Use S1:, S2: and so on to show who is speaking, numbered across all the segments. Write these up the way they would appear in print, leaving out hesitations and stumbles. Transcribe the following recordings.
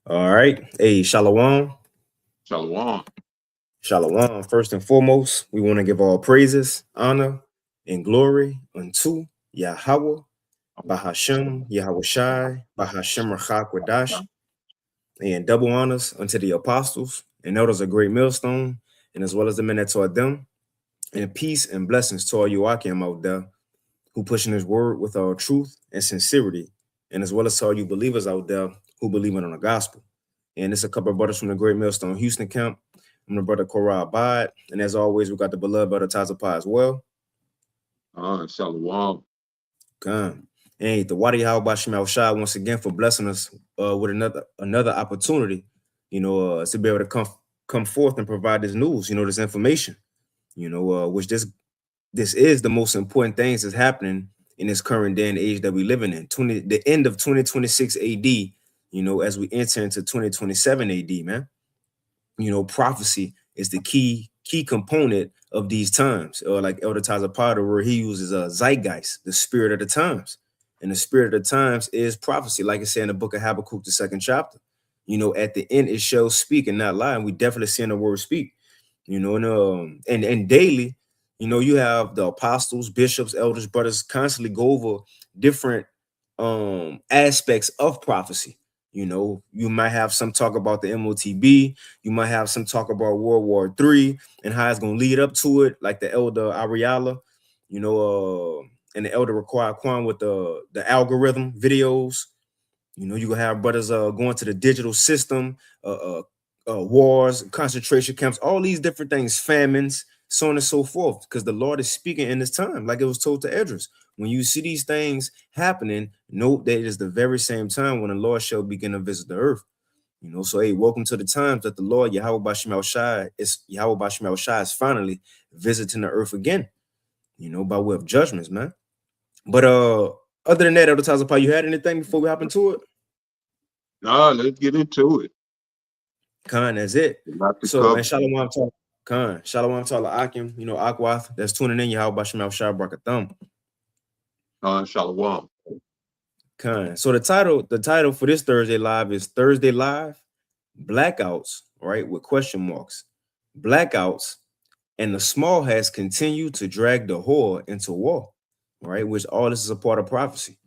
S1: All right. Hey, Shalom.
S2: Shalom.
S1: Shalom. First and foremost, we want to give all praises, honor, and glory unto Yahweh, Bahashem, Yahweh Shai, Bahashem Rachak Wadash, and double honors unto the apostles and elders of great millstone, and as well as the men that taught them, and peace and blessings to all you Akim out there who pushing his word with all truth and sincerity, and as well as to all you believers out there who believe in on the gospel. And it's a couple of brothers from the Great Millstone Houston camp. I'm the brother Korah Abad. And as always, we got the beloved brother Tazapah as well.
S2: Shalom.
S1: Come. And the Wadi Hawbashim Al Shah once again for blessing us with another opportunity, to be able to come forth and provide this news, this information, which this is the most important things that's happening in this current day and age that we living in. The end of 2026 AD, as we enter into 2027 AD, man. Prophecy is the key component of these times. Or like Elder Taza Potter, where he uses a zeitgeist, the spirit of the times. And the spirit of the times is prophecy, like I said in the book of Habakkuk, the second chapter. At the end, it shall speak and not lie. And we definitely seeing the word speak, and daily, you have the apostles, bishops, elders, brothers constantly go over different aspects of prophecy. You might have some talk about the MOTB. You might have some talk about World War III and how it's going to lead up to it, like the Elder Ariala, and the Elder Require Kwan with the algorithm videos. You gonna have brothers going to the digital system, wars, concentration camps, all these different things, famines, so on and so forth, because the Lord is speaking in this time, like it was told to Edris. When you see these things happening, note that it is the very same time when the Lord shall begin to visit the earth. So hey, welcome to the times that the Lord Yahweh Bashim Shai is finally visiting the earth again, by way of judgments, man. But other than that, Elder Tazapah, you had anything before we hop into it?
S2: No, let's get into it.
S1: Khan, that's it.
S2: A lot to
S1: So, and
S2: cover.
S1: Shalom Tala Khan, Shalom Tala Akim, Akwath, that's tuning in, Yahweh Bashim Shai Brakathum.
S2: Shalom.
S1: Khan. So the title for this Thursday live is Thursday Live Blackouts, right? With question marks. Blackouts, and the small has continued to drag the whore into war, right? Which all this is a part of prophecy.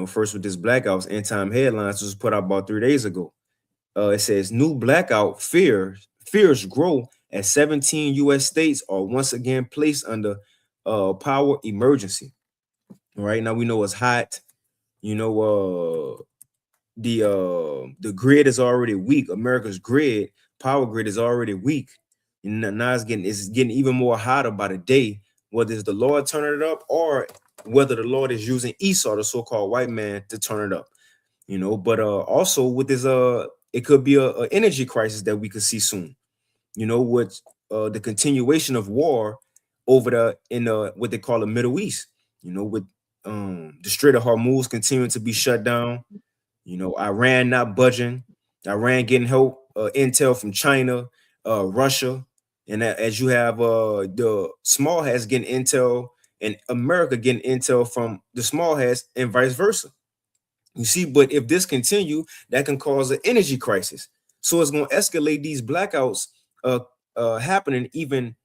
S1: First with this blackouts, end time headlines was put out about 3 days ago. It says new blackout fears grow as 17 U.S. states are once again placed under power emergency. Right now we know it's hot. The grid is already weak. America's power grid is already weak. And now it's getting even more hotter by the day, whether it's the Lord turning it up or whether the Lord is using Esau, the so-called white man, to turn it up. But also with this it could be a energy crisis that we could see soon. With the continuation of war over in what they call the Middle East. With the Strait of Hormuz continuing to be shut down. Iran not budging, Iran getting help, intel from China, Russia, and as you have the small hats getting intel and America getting intel from the small hats and vice versa. You see, but if this continue, that can cause an energy crisis. So it's going to escalate these blackouts happening even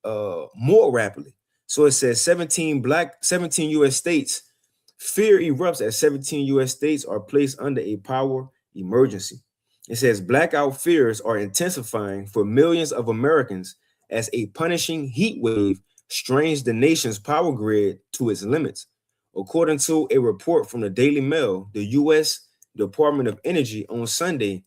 S1: more rapidly. So it says 17 U.S. states. Fear erupts as 17 U.S. states are placed under a power emergency. It says blackout fears are intensifying for millions of Americans as a punishing heat wave strains the nation's power grid to its limits. According to a report from the Daily Mail, the U.S. Department of Energy on Sunday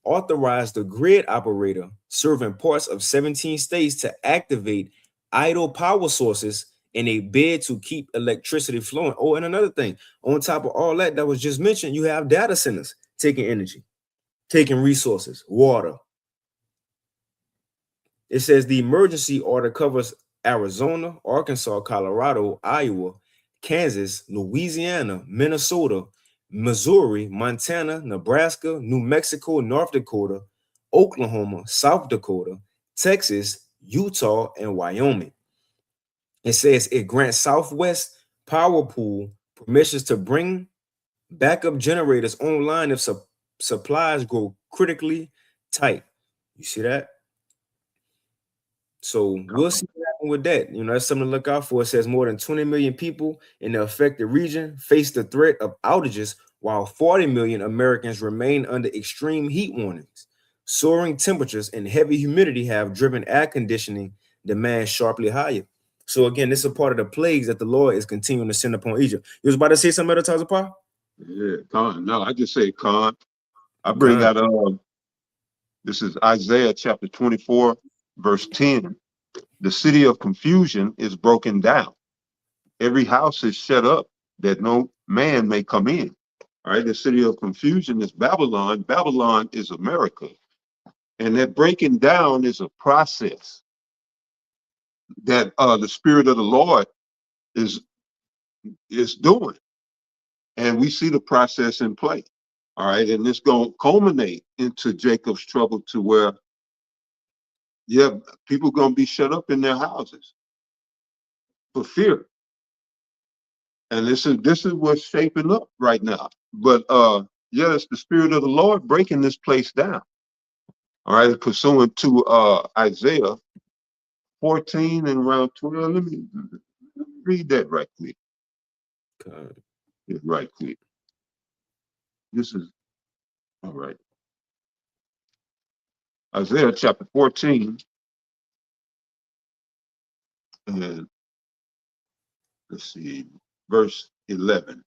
S1: authorized the grid operator serving parts of 17 states to activate idle power sources in a bid to keep electricity flowing. Oh, and another thing, on top of all that was just mentioned, you have data centers taking energy, taking resources, water. It says the emergency order covers Arizona, Arkansas, Colorado, Iowa, Kansas, Louisiana, Minnesota, Missouri, Montana, Nebraska, New Mexico, North Dakota, Oklahoma, South Dakota, Texas, Utah, and Wyoming. It says it grants Southwest Power Pool permissions to bring backup generators online supplies grow critically tight. You see that? So we'll see what happens with that. That's something to look out for. It says more than 20 million people in the affected region face the threat of outages, while 40 million Americans remain under extreme heat warnings. Soaring temperatures and heavy humidity have driven air conditioning demand sharply higher. So again, this is a part of the plagues that the Lord is continuing to send upon Egypt. You was about to say something, Elder Tazapar?
S2: Yeah, Con. No, I just say Con. I bring
S1: Con.
S2: out this is Isaiah chapter 24, verse 10. The city of confusion is broken down. Every house is shut up that no man may come in. All right, the city of confusion is Babylon. Babylon is America. And that breaking down is a process that the Spirit of the Lord is doing. And we see the process in play. All right, and it's going to culminate into Jacob's trouble to where, yeah, people going to be shut up in their houses for fear. And this is what's shaping up right now. But yeah, it's the Spirit of the Lord breaking this place down. All right, pursuant to Isaiah 14 and around 12. Let me read that right quick.
S1: Con.
S2: Yeah, right quick. This is all right. Isaiah chapter 14 and let's see, verse 11.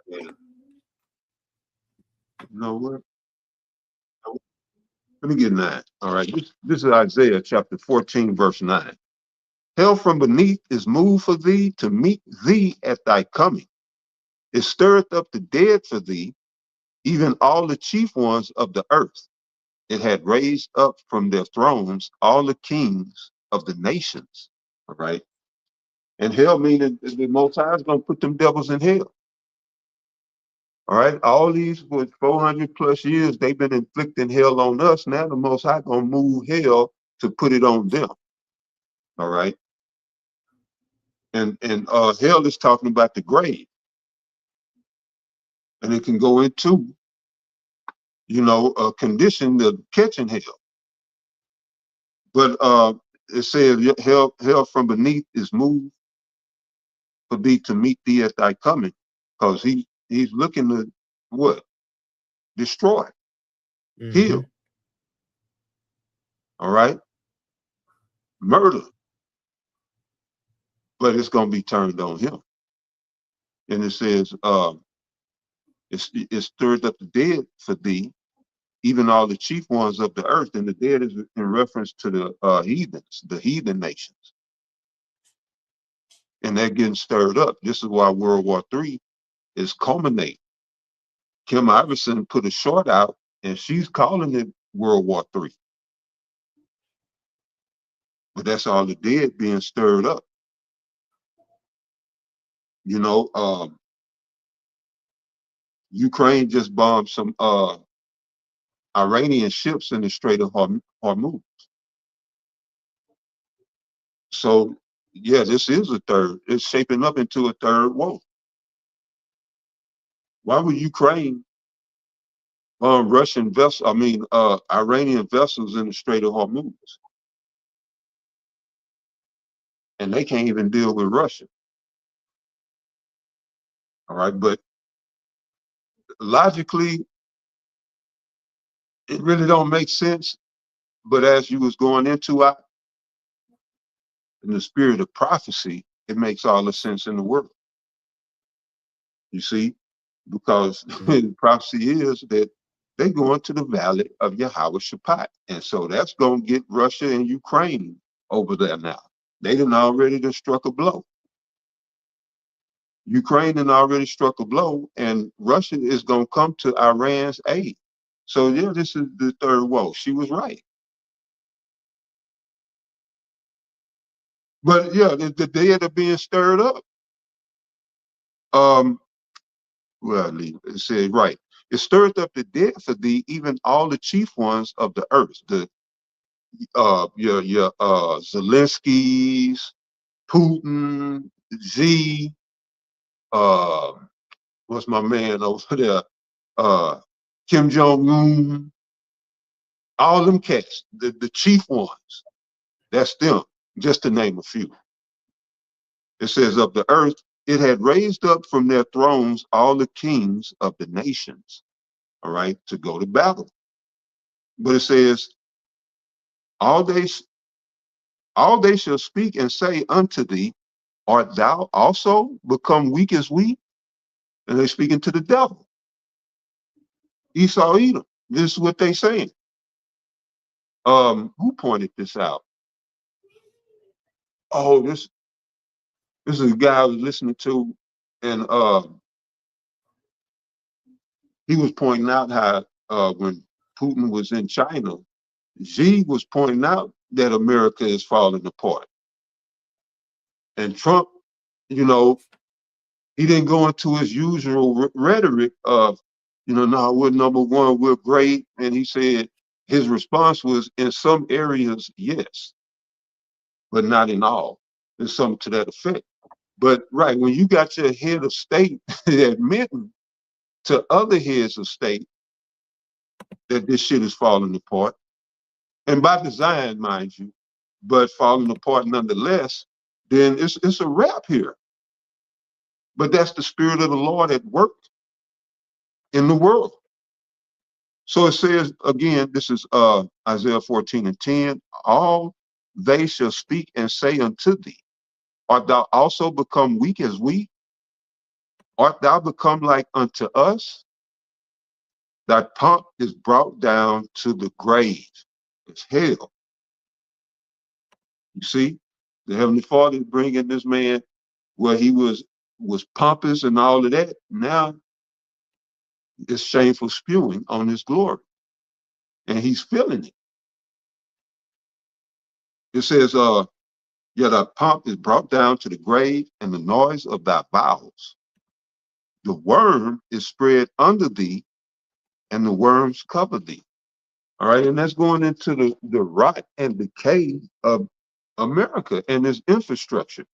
S2: And you know what? Let me get 9. All right. This is Isaiah chapter 14, verse 9. Hell from beneath is moved for thee to meet thee at thy coming. It stirreth up the dead for thee, even all the chief ones of the earth. It had raised up from their thrones all the kings of the nations. All right. And hell meaning the Most High is going to put them devils in hell. All right. All these with 400 plus years, they've been inflicting hell on us. Now the Most High going to move hell to put it on them. All right. And hell is talking about the grave. And it can go into, a condition of catching hell. But it says hell from beneath is moved for thee to meet thee at thy coming, because he's looking to what? Destroy, kill, all right, murder, but it's gonna be turned on him. And it says, it stirs up the dead for thee, even all the chief ones of the earth. And the dead is in reference to the heathens, the heathen nations. And they're getting stirred up. This is why World War III is culminating. Kim Iverson put a short out, and she's calling it World War III. But that's all the dead being stirred up. Ukraine just bombed some Iranian ships in the Strait of Hormuz. So, yeah, this is it's shaping up into a third war. Why would Ukraine bomb Iranian vessels in the Strait of Hormuz? And they can't even deal with Russia. All right, but logically, it really don't make sense. But as you was going into it, in the spirit of prophecy, it makes all the sense in the world. You see, because the prophecy is that they go into the valley of Yahweh Shaphat. And so that's going to get Russia and Ukraine over there now. They done already struck a blow. Ukraine done already struck a blow, and Russia is going to come to Iran's aid. So, yeah, this is the third woe. She was right. But, yeah, the dead are being stirred up. Well, it said, right. It stirred up the dead for thee, even all the chief ones of the earth. Your Zelensky's, Putin, Xi, what's my man over there? Kim Jong-un, all them cats, the chief ones. That's them, just to name a few. It says, of the earth, it had raised up from their thrones all the kings of the nations, all right, to go to battle. But it says, all they shall speak and say unto thee, art thou also become weak as we? And they're speaking to the devil. Esau, Edom. This is what they saying. Who pointed this out? Oh, this is a guy I was listening to, and he was pointing out how when Putin was in China, Xi was pointing out that America is falling apart. And Trump, you know, he didn't go into his usual rhetoric of, no, we're number one, we're great. And he said his response was, in some areas, yes, but not in all. There's something to that effect. But right, when you got your head of state admitting to other heads of state that this shit is falling apart, and by design, mind you, but falling apart nonetheless, then it's a wrap here. But that's the spirit of the Lord at work in the world. So it says again, this is Isaiah 14:10, all they shall speak and say unto thee, art thou also become weak as we? Art thou become like unto us? Thy pomp is brought down to the grave. It's hell. You see, the Heavenly Father is bringing this man where he was pompous and all of that. Now it's shameful spewing on his glory, and he's feeling it. It says, yet thy pomp is brought down to the grave, and the noise of thy bowels. The worm is spread under thee, and the worms cover thee. All right, and that's going into the rot and decay of America and its infrastructure.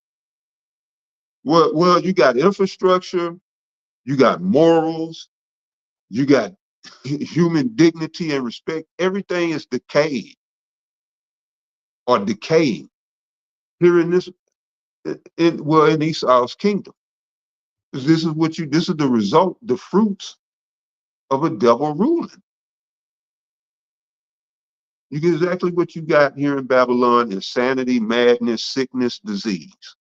S2: Well, you got infrastructure, you got morals, you got human dignity and respect. Everything is decayed or decaying here in this, in Esau's kingdom. This is the result, the fruits of a devil ruling. You get exactly what you got here in Babylon: insanity, madness, sickness, disease.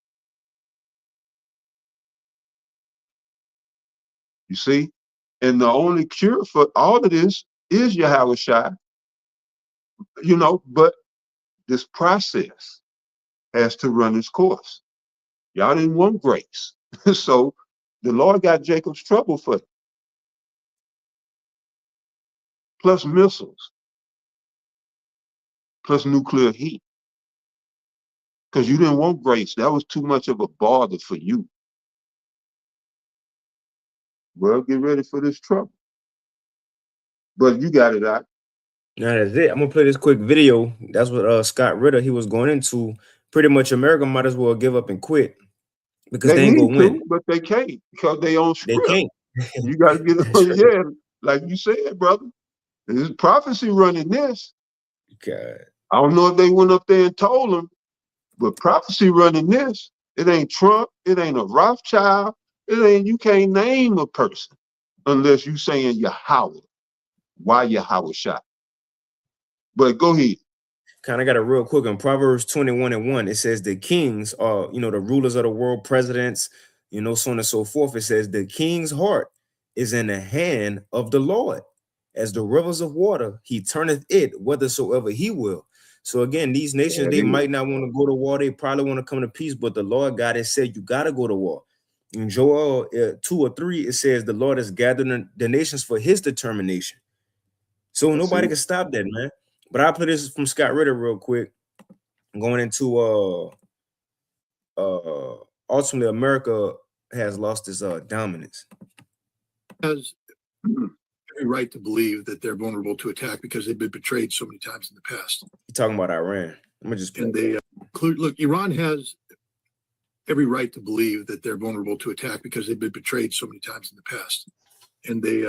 S2: You see? And the only cure for all of this is Yahweh Shai, but this process has to run its course. Y'all didn't want grace. So the Lord got Jacob's trouble for it. Plus missiles, plus nuclear heat. Because you didn't want grace. That was too much of a bother for you. Well, get ready for this trouble. But you got it out.
S1: Now that's it. I'm gonna play this quick video. That's what Scott Ritter he was going into. Pretty much America might as well give up and quit because they ain't gonna win.
S2: But they can't because they own script.
S1: They can't.
S2: You got to get on. Yeah, like you said, brother. There's prophecy running this.
S1: God.
S2: I don't know if they went up there and told them, but prophecy running this. It ain't Trump. It ain't a Rothschild. You can't name a person unless you saying Yahweh. Why Yahweh Shai? But go ahead.
S1: Kind of got it real quick. In Proverbs 21:1, it says the kings are, the rulers of the world, presidents, so on and so forth. It says the king's heart is in the hand of the Lord. As the rivers of water, he turneth it whithersoever he will. So again, these nations, they might not want to go to war. They probably want to come to peace, but the Lord God has said, you got to go to war. In Joel 2:3, it says the Lord has gathered the nations for his determination. So nobody can stop that, man. But I'll play this from Scott Ritter real quick. Going into ultimately America has lost its dominance.
S3: Has every right to believe that they're vulnerable to attack because they've been betrayed so many times in the past.
S1: You're talking about Iran. Let me just
S3: and they look, Iran has every right to believe that they're vulnerable to attack because they've been betrayed so many times in the past, and they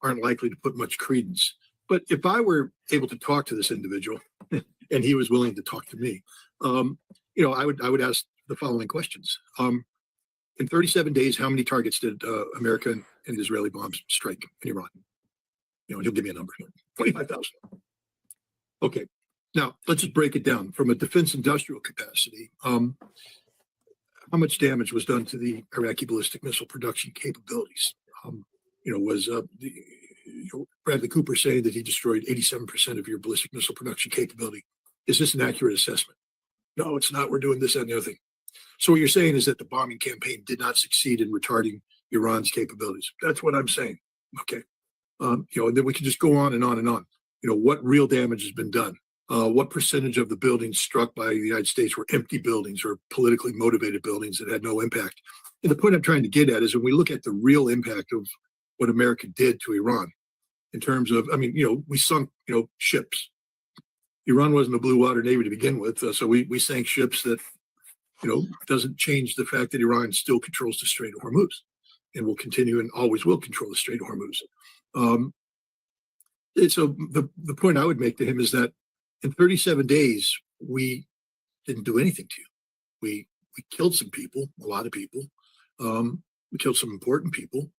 S3: aren't likely to put much credence. But if I were able to talk to this individual, and he was willing to talk to me, I would ask the following questions. In 37 days, how many targets did American and Israeli bombs strike in Iran? He'll give me a number. 25,000. Okay. Now, let's just break it down from a defense industrial capacity. How much damage was done to the Iraqi ballistic missile production capabilities? Was Bradley Cooper saying that he destroyed 87% of your ballistic missile production capability? Is this an accurate assessment? No, it's not. We're doing this and the other thing. So what you're saying is that the bombing campaign did not succeed in retarding Iran's capabilities. That's what I'm saying. Okay. And then we can just go on and on and on. What real damage has been done? What percentage of the buildings struck by the United States were empty buildings or politically motivated buildings that had no impact? And the point I'm trying to get at is when we look at the real impact of what America did to Iran in terms of, we sunk, ships. Iran wasn't a blue water navy to begin with. So we sank ships that, doesn't change the fact that Iran still controls the Strait of Hormuz and will continue and always will control the Strait of Hormuz. So the point I would make to him is that in 37 days, we didn't do anything to you. We killed some people, a lot of people. We killed some important people,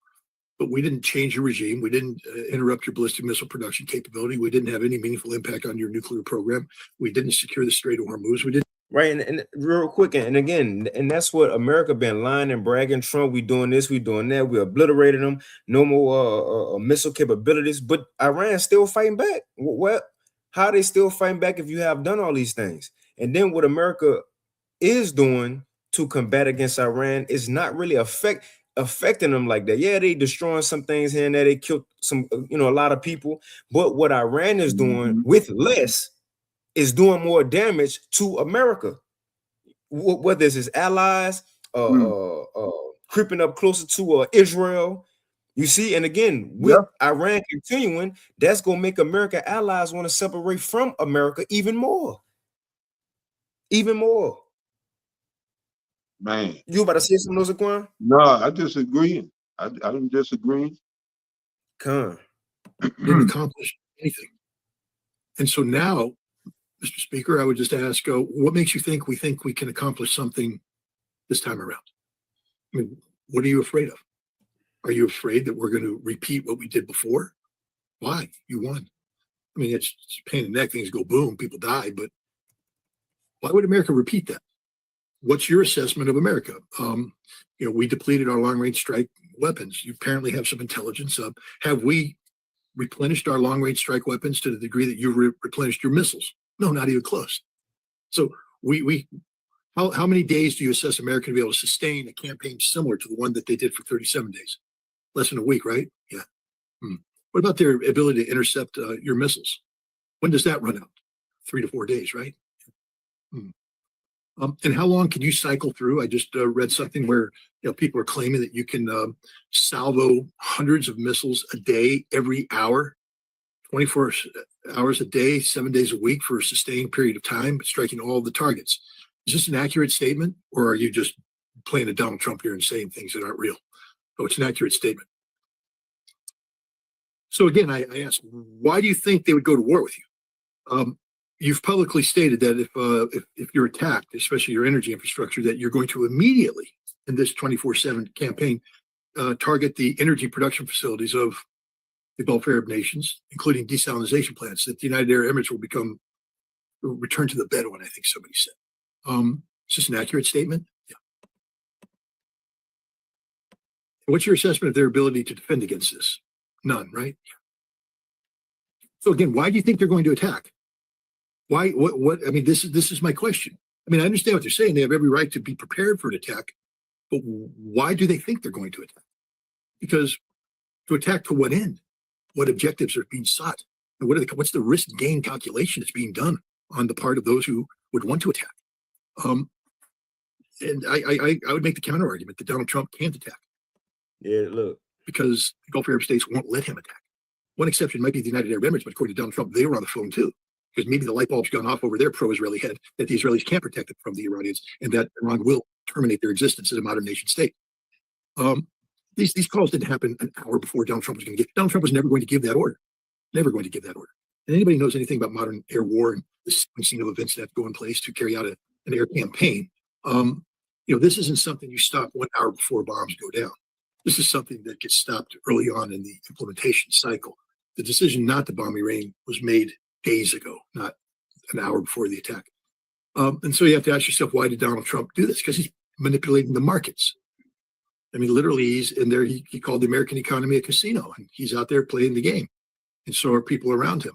S3: but we didn't change your regime. We didn't interrupt your ballistic missile production capability. We didn't have any meaningful impact on your nuclear program. We didn't secure the Strait of Hormuz. We didn't.
S1: Right, and real quick, and again, and that's what America been lying and bragging. Trump, we doing this, we doing that. We obliterated them. No more missile capabilities, but Iran still fighting back. Well, how are they still fighting back if you have done all these things? And then what America is doing to combat against Iran is not really affecting them like that. Yeah, they destroying some things here and there. They killed some, a lot of people. But what Iran is doing with less is doing more damage to America. Whether it's his allies, creeping up closer to Israel. You see, and again, with Iran continuing, that's going to make American allies want to separate from America even more. Even more.
S2: Man.
S1: You about to say something, Zaquan?
S2: No, I disagree. I'm disagreeing.
S3: Didn't accomplish anything. And so now, Mr. Speaker, I would just ask, what makes you think we can accomplish something this time around? I mean, what are you afraid of? Are you afraid that we're going to repeat what we did before? Why? You won. I mean, it's a pain in the neck. Things go boom, people die, but why would America repeat that? What's your assessment of America? We depleted our long-range strike weapons. You apparently have some intelligence. Have we replenished our long-range strike weapons to the degree that you replenished your missiles? No, not even close. So how many days do you assess America to be able to sustain a campaign similar to the one that they did for 37 days? Less than a week, right? Yeah. What about their ability to intercept your missiles? When does that run out? 3 to 4 days, right? And how long can you cycle through? I just read something where people are claiming that you can salvo hundreds of missiles a day, every hour, 24 hours a day, 7 days a week for a sustained period of time, striking all the targets. Is this an accurate statement, or are you just playing a Donald Trump here and saying things that aren't real? Oh, it's an accurate statement. So again, I ask, why do you think they would go to war with you? You've publicly stated that if you're attacked, especially your energy infrastructure, that you're going to immediately, in this 24/7 campaign, target the energy production facilities of the Gulf Arab nations, including desalination plants, that the United Arab Emirates will return to the Bedouin, I think somebody said. Is this an accurate statement? Yeah. What's your assessment of their ability to defend against this? None, right? So again, why do you think they're going to attack? Why? What? I mean, this is my question. I mean, I understand what they're saying. They have every right to be prepared for an attack, but why do they think they're going to attack? Because to attack to what end? What objectives are being sought? And what's the risk gain calculation that's being done on the part of those who would want to attack? And I would make the counter argument that Donald Trump can't attack.
S1: Yeah, look.
S3: Because the Gulf Arab states won't let him attack. One exception might be the United Arab Emirates, but according to Donald Trump, they were on the phone too. Because maybe the light bulb's gone off over their pro-Israeli head that the Israelis can't protect it from the Iranians and that Iran will terminate their existence as a modern nation state. These calls didn't happen an hour before Donald Trump was going to get. Donald Trump was never going to give that order. Never going to give that order. And anybody knows anything about modern air war and the sequencing of events that have to go in place to carry out an air campaign, this isn't something you stop 1 hour before bombs go down. This is something that gets stopped early on in the implementation cycle. The decision not to bomb Iran was made days ago, not an hour before the attack. And so you have to ask yourself, why did Donald Trump do this? Because he's manipulating the markets. I mean, literally, he's in there. He called the American economy a casino, and he's out there playing the game. And so are people around him.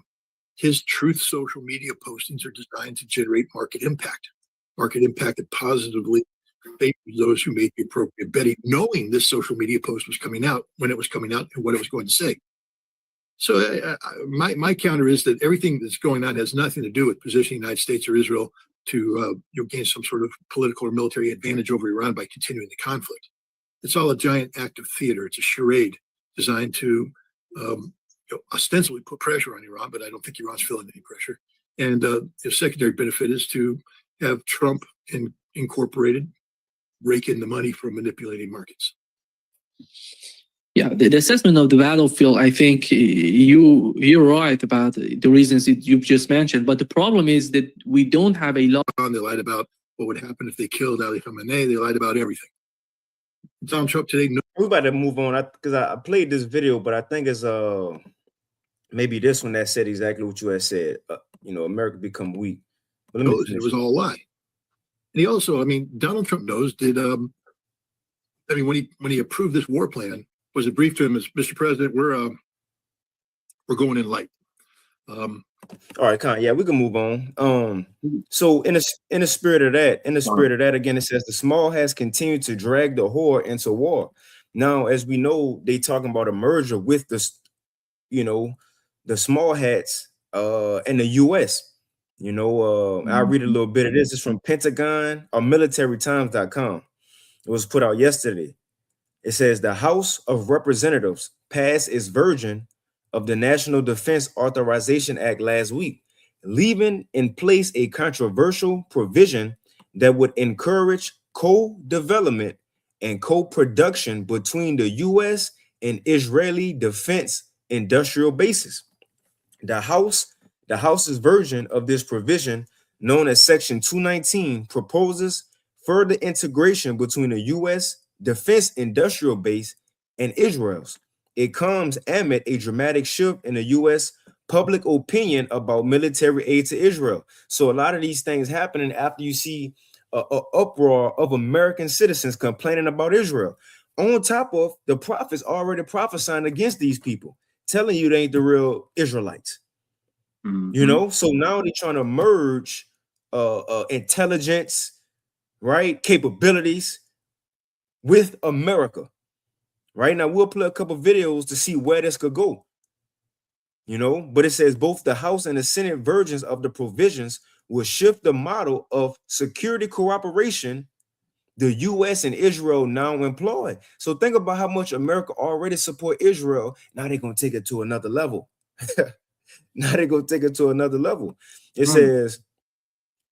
S3: His truth social media postings are designed to generate market impact that positively favors those who made the appropriate betting, knowing this social media post was coming out, when it was coming out, and what it was going to say. So my counter is that everything that's going on has nothing to do with positioning the United States or Israel to gain some sort of political or military advantage over Iran by continuing the conflict. It's all a giant act of theater. It's a charade designed to ostensibly put pressure on Iran, but I don't think Iran's feeling any pressure. And the secondary benefit is to have Trump incorporated rake in the money from manipulating markets.
S4: Yeah, the assessment of the battlefield, I think you're right about the reasons that you've just mentioned. But the problem is that we don't have a lot.
S3: They lied about what would happen if they killed Ali Khamenei. They lied about everything. Donald Trump today.
S1: We're about to move on because I played this video, but I think it's maybe this one that said exactly what you had said. America become weak. But
S3: It was all a lie. And he also, Donald Trump knows when he approved this war plan, was it briefed to him as, Mr. President, we're going in light.
S1: All right, Con. Yeah, we can move on. So in the spirit of that, again, it says the small has continued to drag the whore into war. Now, as we know, they talking about a merger with the small hats in the U.S. I'll read a little bit of this. It's from Pentagon or militarytimes.com. It was put out yesterday. It says the House of Representatives passed its version of the National Defense Authorization Act last week, leaving in place a controversial provision that would encourage co-development and co-production between the U.S. and Israeli defense industrial bases. The House's version of this provision, known as Section 219, proposes further integration between the U.S. defense industrial base and Israel's. It comes amid a dramatic shift in the U.S. public opinion about military aid to Israel. So a lot of these things happening after you see an uproar of American citizens complaining about Israel. On top of the prophets already prophesying against these people, telling you they ain't the real Israelites. So now they're trying to merge intelligence, right, capabilities with America. Right now, we'll play a couple videos to see where this could go. But it says both the House and the Senate versions of the provisions will shift the model of security cooperation the U.S. and Israel now employ. So think about how much America already support Israel. Now they're going to take it to another level. It says,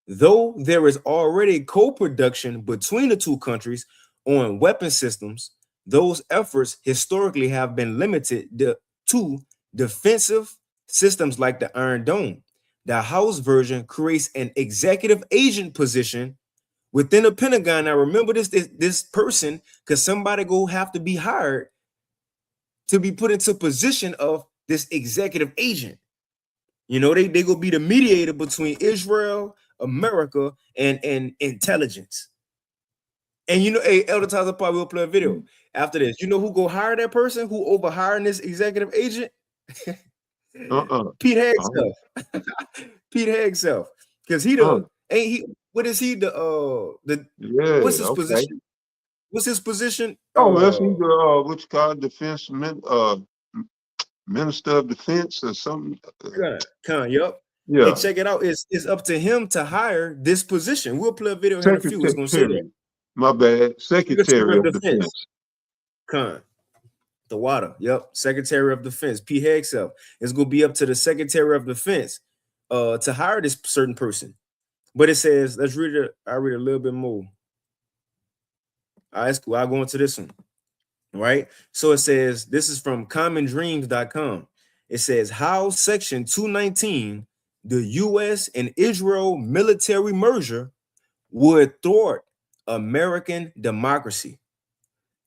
S1: though there is already co-production between the two countries on weapon systems, those efforts historically have been limited to defensive systems like the Iron Dome. The House version creates an executive agent position within the Pentagon. Now remember this person, because somebody go have to be hired to be put into position of this executive agent. They go be the mediator between Israel, America, and intelligence. And Elder Tyler probably will play a video after this. You know who go hire that person? Who over hiring this executive agent? Pete Hegseth. Pete Hegseth. Because what is he what's his position? What's his position?
S2: That's either which kind of defense minister of defense or something.
S1: Yep.
S2: Yeah.
S1: And check it out. It's up to him to hire this position. We'll play a video in a few. It's gonna say that.
S2: My bad. Secretary of Defense.
S1: The water. Yep. Secretary of Defense. Pete Hegseth. It's gonna be up to the Secretary of Defense to hire this certain person. But it says, let's read it. I'll read a little bit more. All right, that's cool. I'll go into this one. Right. So it says, this is from commondreams.com. It says, how Section 219, the U.S. and Israel military merger, would thwart American democracy.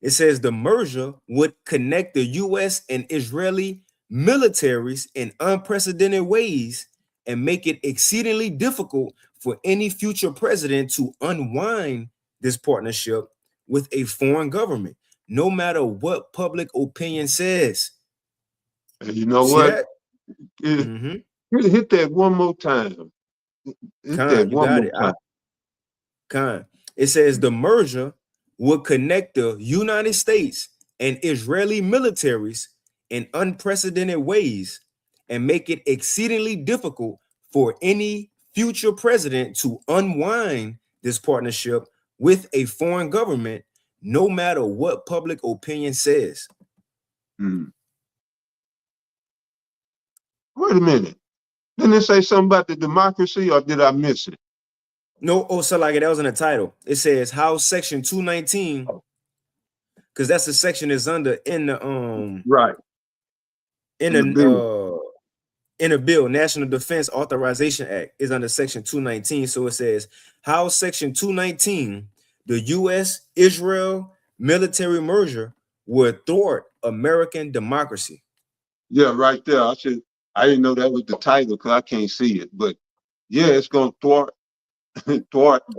S1: It says the merger would connect the U.S. and Israeli militaries in unprecedented ways and make it exceedingly difficult for any future president to unwind this partnership with a foreign government, no matter what public opinion says.
S2: And you know
S1: See
S2: what?
S1: that?
S2: Hit that one more time. Hit that
S1: You
S2: one
S1: got
S2: more
S1: it.
S2: time.
S1: It says the merger would connect the United States and Israeli militaries in unprecedented ways and make it exceedingly difficult for any future president to unwind this partnership with a foreign government, no matter what public opinion says.
S2: Hmm. Wait a minute. Didn't it say something about the democracy, or did I miss it?
S1: No, oh, so like that was in the title. It says how Section 219, because that's the section is under in the
S2: Right.
S1: in
S2: In the bill.
S1: the bill, National Defense Authorization Act is under Section 219. So it says how Section 219, the U.S. Israel military merger, would thwart American democracy.
S2: Yeah, right there. I didn't know that was the title because I can't see it. But yeah, it's gonna thwart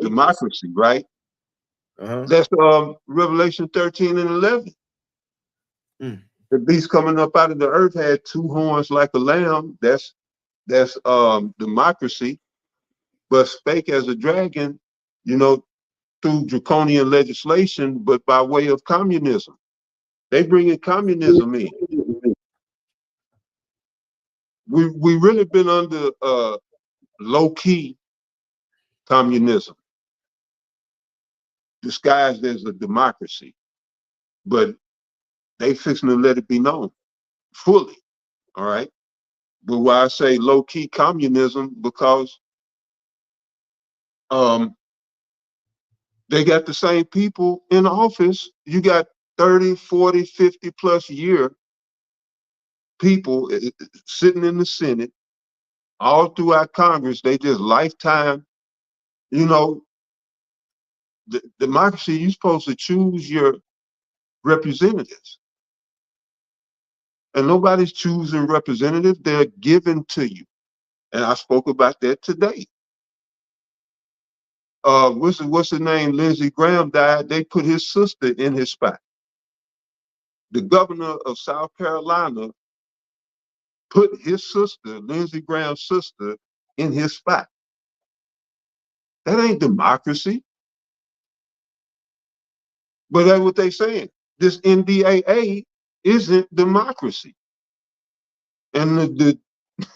S2: democracy, right? That's Revelation 13 and 11. The beast coming up out of the earth had two horns like a lamb. That's democracy, but spake as a dragon, you know, through draconian legislation, but by way of communism. They bringing communism in. We really been under low-key communism, disguised as a democracy, but they fixing to let it be known fully. All right. But why I say low-key communism, because they got the same people in office. You got 30, 40, 50 plus year people sitting in the Senate, all throughout Congress. They just lifetime, you know, the democracy, you're supposed to choose your representatives. And nobody's choosing representatives, they're given to you. And I spoke about that today. What's the name? Lindsey Graham died. They put his sister in his spot. The governor of South Carolina put his sister, Lindsey Graham's sister, in his spot. That ain't democracy. But that's what they saying. This NDAA isn't democracy. And the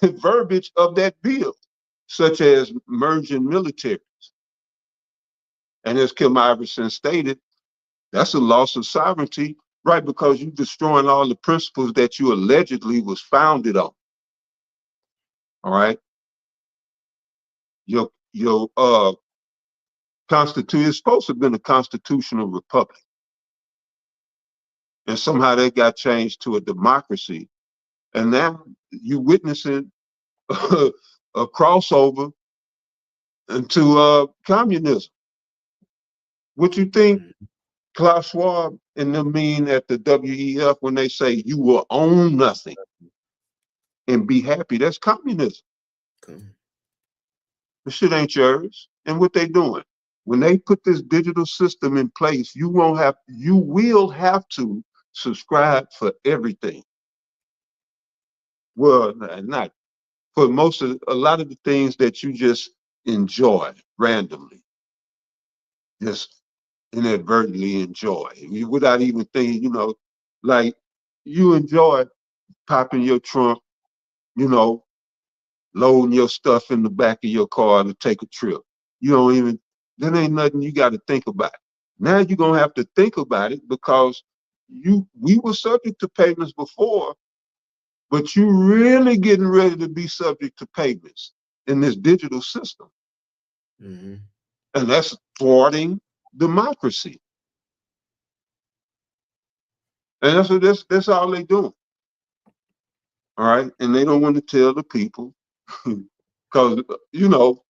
S2: verbiage of that bill, such as merging militaries. And as Kim Iverson stated, that's a loss of sovereignty, right? Because you're destroying all the principles that you allegedly was founded on. All right. Your constitution is supposed to have been a constitutional republic. And somehow that got changed to a democracy. And now you're witnessing a crossover into communism. What you think Klaus Schwab and them mean at the WEF when they say you will own nothing and be happy? That's communism. The shit ain't yours. And what they doing? When they put this digital system in place, you will have to subscribe for everything. Well, not for a lot of the things that you just enjoy randomly, just inadvertently enjoy without even thinking, like you enjoy popping your trunk, loading your stuff in the back of your car to take a trip. That ain't nothing you got to think about. Now you're going to have to think about it because we were subject to payments before, but you really getting ready to be subject to payments in this digital system. And that's thwarting democracy. And that's all they doing. All right. And they don't want to tell the people because, you know,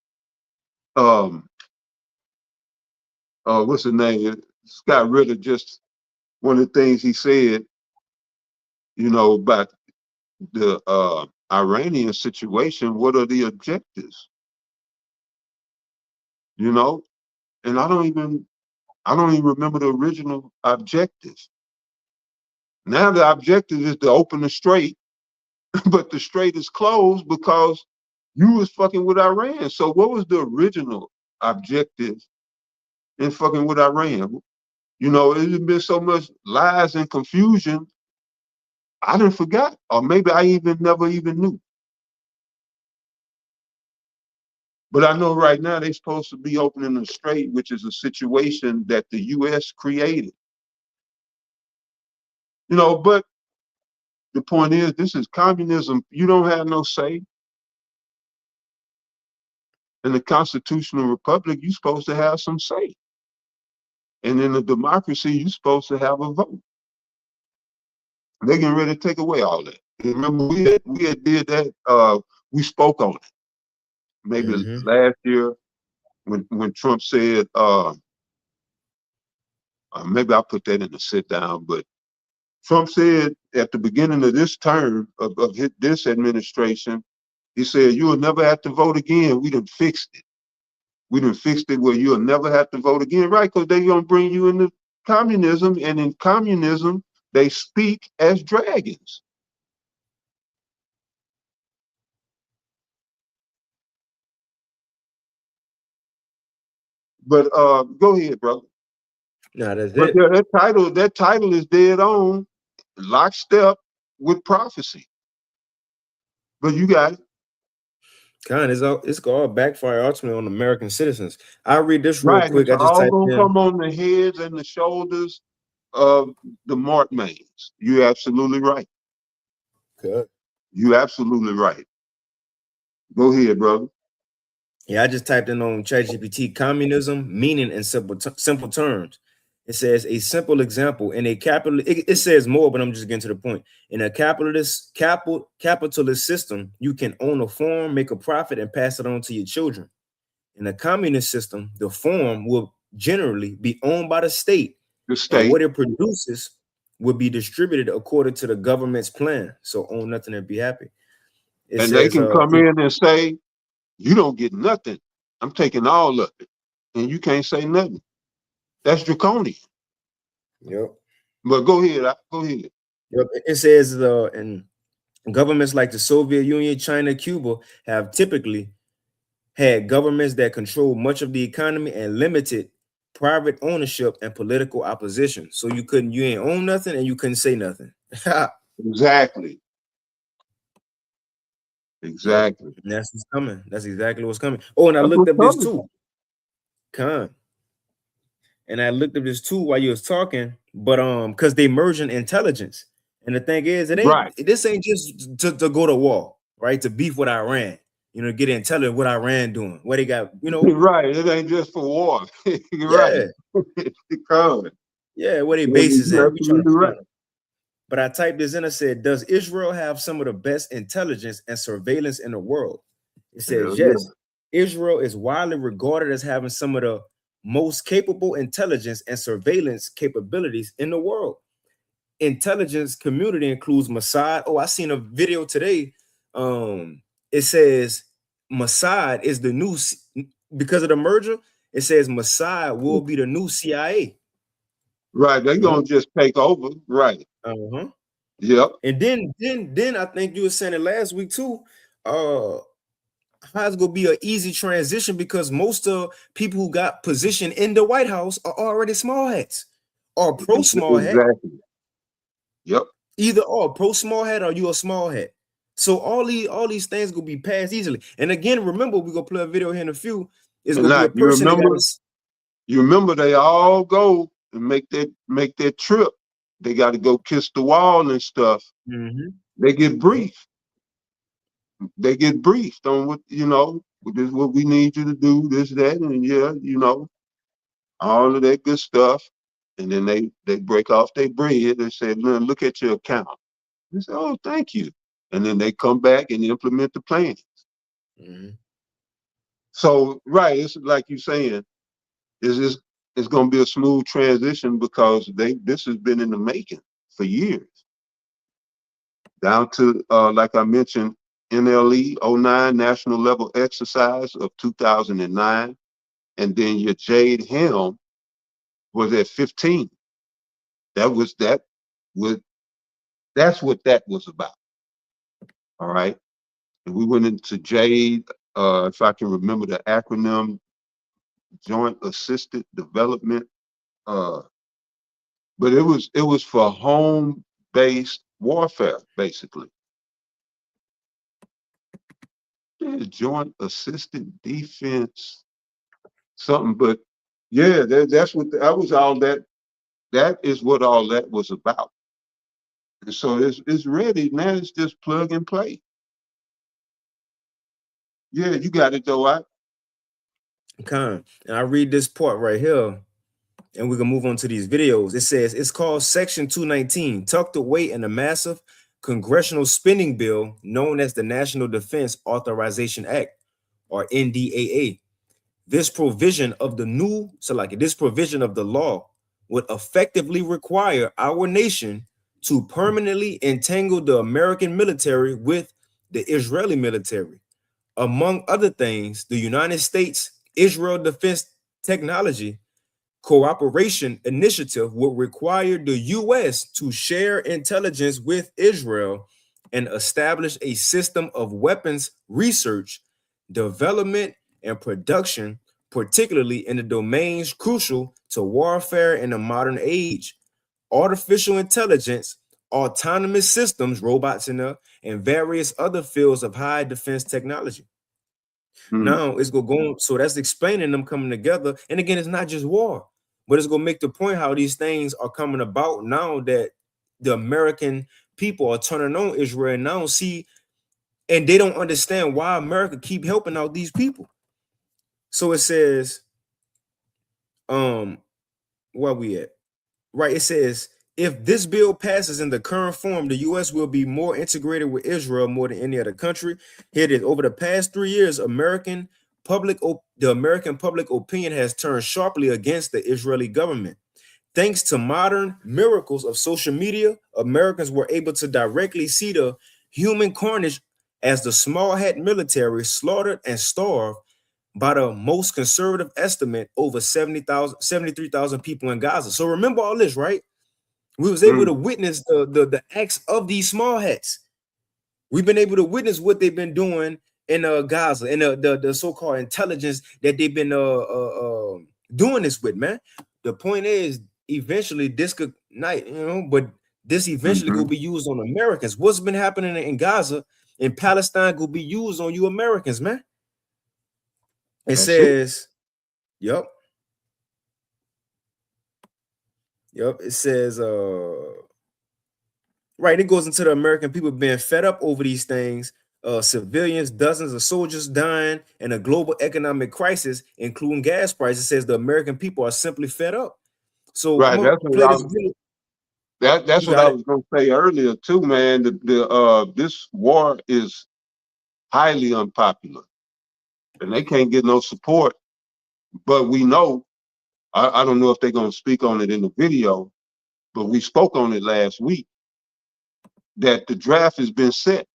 S2: what's the name? Scott Ritter, just one of the things he said, you know, about the Iranian situation. What are the objectives? You know, and I don't even remember the original objective. Now the objective is to open the strait, but the strait is closed because you was fucking with Iran. So what was the original objective in fucking with Iran? You know, there's been so much lies and confusion. I didn't forgot, or maybe I never even knew. But I know right now they're supposed to be opening the strait, which is a situation that the U.S. created. You know, but the point is, this is communism. You don't have no say. In the constitutional republic, you're supposed to have some say. And in a democracy, you're supposed to have a vote. They're getting ready to take away all that. Remember, we had did that. We spoke on it maybe last year when Trump said, maybe I'll put that in the sit down, but Trump said at the beginning of this term of this administration, he said, you will never have to vote again. We done fixed it. We done fixed it where you'll never have to vote again, right? Because they're going to bring you into communism, and in communism, they speak as dragons. But go ahead, brother.
S1: No, that's
S2: But
S1: it.
S2: that title is dead on, lockstep with prophecy. But you got it.
S1: It's all backfire ultimately on American citizens. I'll read this real
S2: Right.
S1: quick.
S2: It's
S1: I just
S2: all
S1: typed
S2: gonna
S1: in.
S2: come on the heads and the shoulders of the mark mains. You're absolutely right.
S1: Good.
S2: You're absolutely right. Go ahead, brother.
S1: Yeah, I just typed in on ChatGPT communism meaning in simple terms. It says a simple example in a capital. It says more, but I'm just getting to the point. In a capitalist system, you can own a farm, make a profit, and pass it on to your children. In a communist system, the farm will generally be owned by the state,
S2: The
S1: and
S2: state.
S1: what it produces will be distributed according to the government's plan. So own nothing and be happy. It
S2: And they
S1: says,
S2: can come in and say, you don't get nothing. I'm taking all of it. And you can't say nothing. That's draconian.
S1: Yep.
S2: But go ahead. Go ahead.
S1: Yep. It says and governments like the Soviet Union, China, Cuba have typically had governments that control much of the economy and limited private ownership and political opposition. So you ain't own nothing and you couldn't say nothing.
S2: Exactly. Exactly.
S1: And that's what's coming. That's exactly what's coming. Oh, and I
S2: That's
S1: looked
S2: what's
S1: up this
S2: coming.
S1: too. And I looked up this too while you was talking, but because they merging intelligence. And the thing is, this ain't just to go to war, right? To beef with Iran, get intelligent what Iran doing, what they got,
S2: Right. It ain't just for war. You're right. It's coming.
S1: Yeah, where they bases
S2: You're
S1: at. We trying to
S2: absolutely right.
S1: But I typed this in. I said, does Israel have some of the best intelligence and surveillance in the world? It says, yes. Israel is widely regarded as having some of the most capable intelligence and surveillance capabilities in the world. Intelligence community includes Mossad. Oh, I seen a video today. It says Mossad is the new, because of the merger, it says Mossad will be the new CIA.
S2: Right, they're gonna just take over. Right. Yep.
S1: And then I think you were saying it last week too. How it's gonna be an easy transition because most of people who got position in the White House are already small hats or pro small hat.
S2: Exactly. Yep.
S1: Either or pro small hat or you a small hat. So all these things gonna be passed easily. And again, remember, we're gonna play a video here in a few. It's gonna be a person
S2: you remember they all go and make that trip. They got to go kiss the wall and stuff. They get briefed. They get briefed on what, this is what we need you to do, this, that, and all of that good stuff. And then they break off their bread. They say, look at your account. They say, oh, thank you. And then they come back and implement the plan.
S1: Mhm.
S2: So, right, it's like you're saying, it's going to be a smooth transition because this has been in the making for years. Down to, like I mentioned, NLE 09 National Level Exercise of 2009. And then your Jade Helm was at 15. That's what that was about. All right. And we went into Jade, if I can remember the acronym, Joint Assisted Development. But it was for home-based warfare, basically. Yeah, Joint Assisted Defense, something. But yeah, that's what that was all that. That is what all that was about. And so it's ready now. It's just plug and play. Yeah, you got it though.
S1: And I read this part right here, and we can move on to these videos. It says it's called Section 219, tucked away in a massive congressional spending bill known as the National Defense Authorization Act, or NDAA. This provision of the law would effectively require our nation to permanently entangle the American military with the Israeli military. Among other things, the United States Israel Defense Technology Cooperation Initiative would require the U.S. to share intelligence with Israel and establish a system of weapons research, development, and production, particularly in the domains crucial to warfare in the modern age: artificial intelligence, autonomous systems, robots, and various other fields of high defense technology. Now it's gonna go on. So that's explaining them coming together. And again, it's not just war, but it's gonna make the point how these things are coming about now that the American people are turning on Israel now. See, and they don't understand why America keep helping out these people. So it says, where we at? Right, it says if this bill passes in the current form, the U.S. will be more integrated with Israel more than any other country. Here it is. Over the past 3 years, the American public opinion has turned sharply against the Israeli government. Thanks to modern miracles of social media, Americans were able to directly see the human carnage as the small hat military slaughtered and starved by the most conservative estimate over 73,000 people in Gaza. So remember all this, right? We was able to witness the acts of these small hats. We've been able to witness what they've been doing in Gaza and the so-called intelligence that they've been doing this with, man. The point is, eventually this could not, but this eventually will be used on Americans. What's been happening in Gaza and Palestine will be used on you Americans, man. It says, yep. It says, right, it goes into the American people being fed up over these things, civilians, dozens of soldiers dying, and a global economic crisis, including gas prices. It says the American people are simply fed up. So
S2: Right,
S1: I'm gonna play this video.
S2: that's what I was gonna say earlier too, man. This war is highly unpopular, and they can't get no support. But we know, I don't know if they're gonna speak on it in the video, but we spoke on it last week that the draft has been set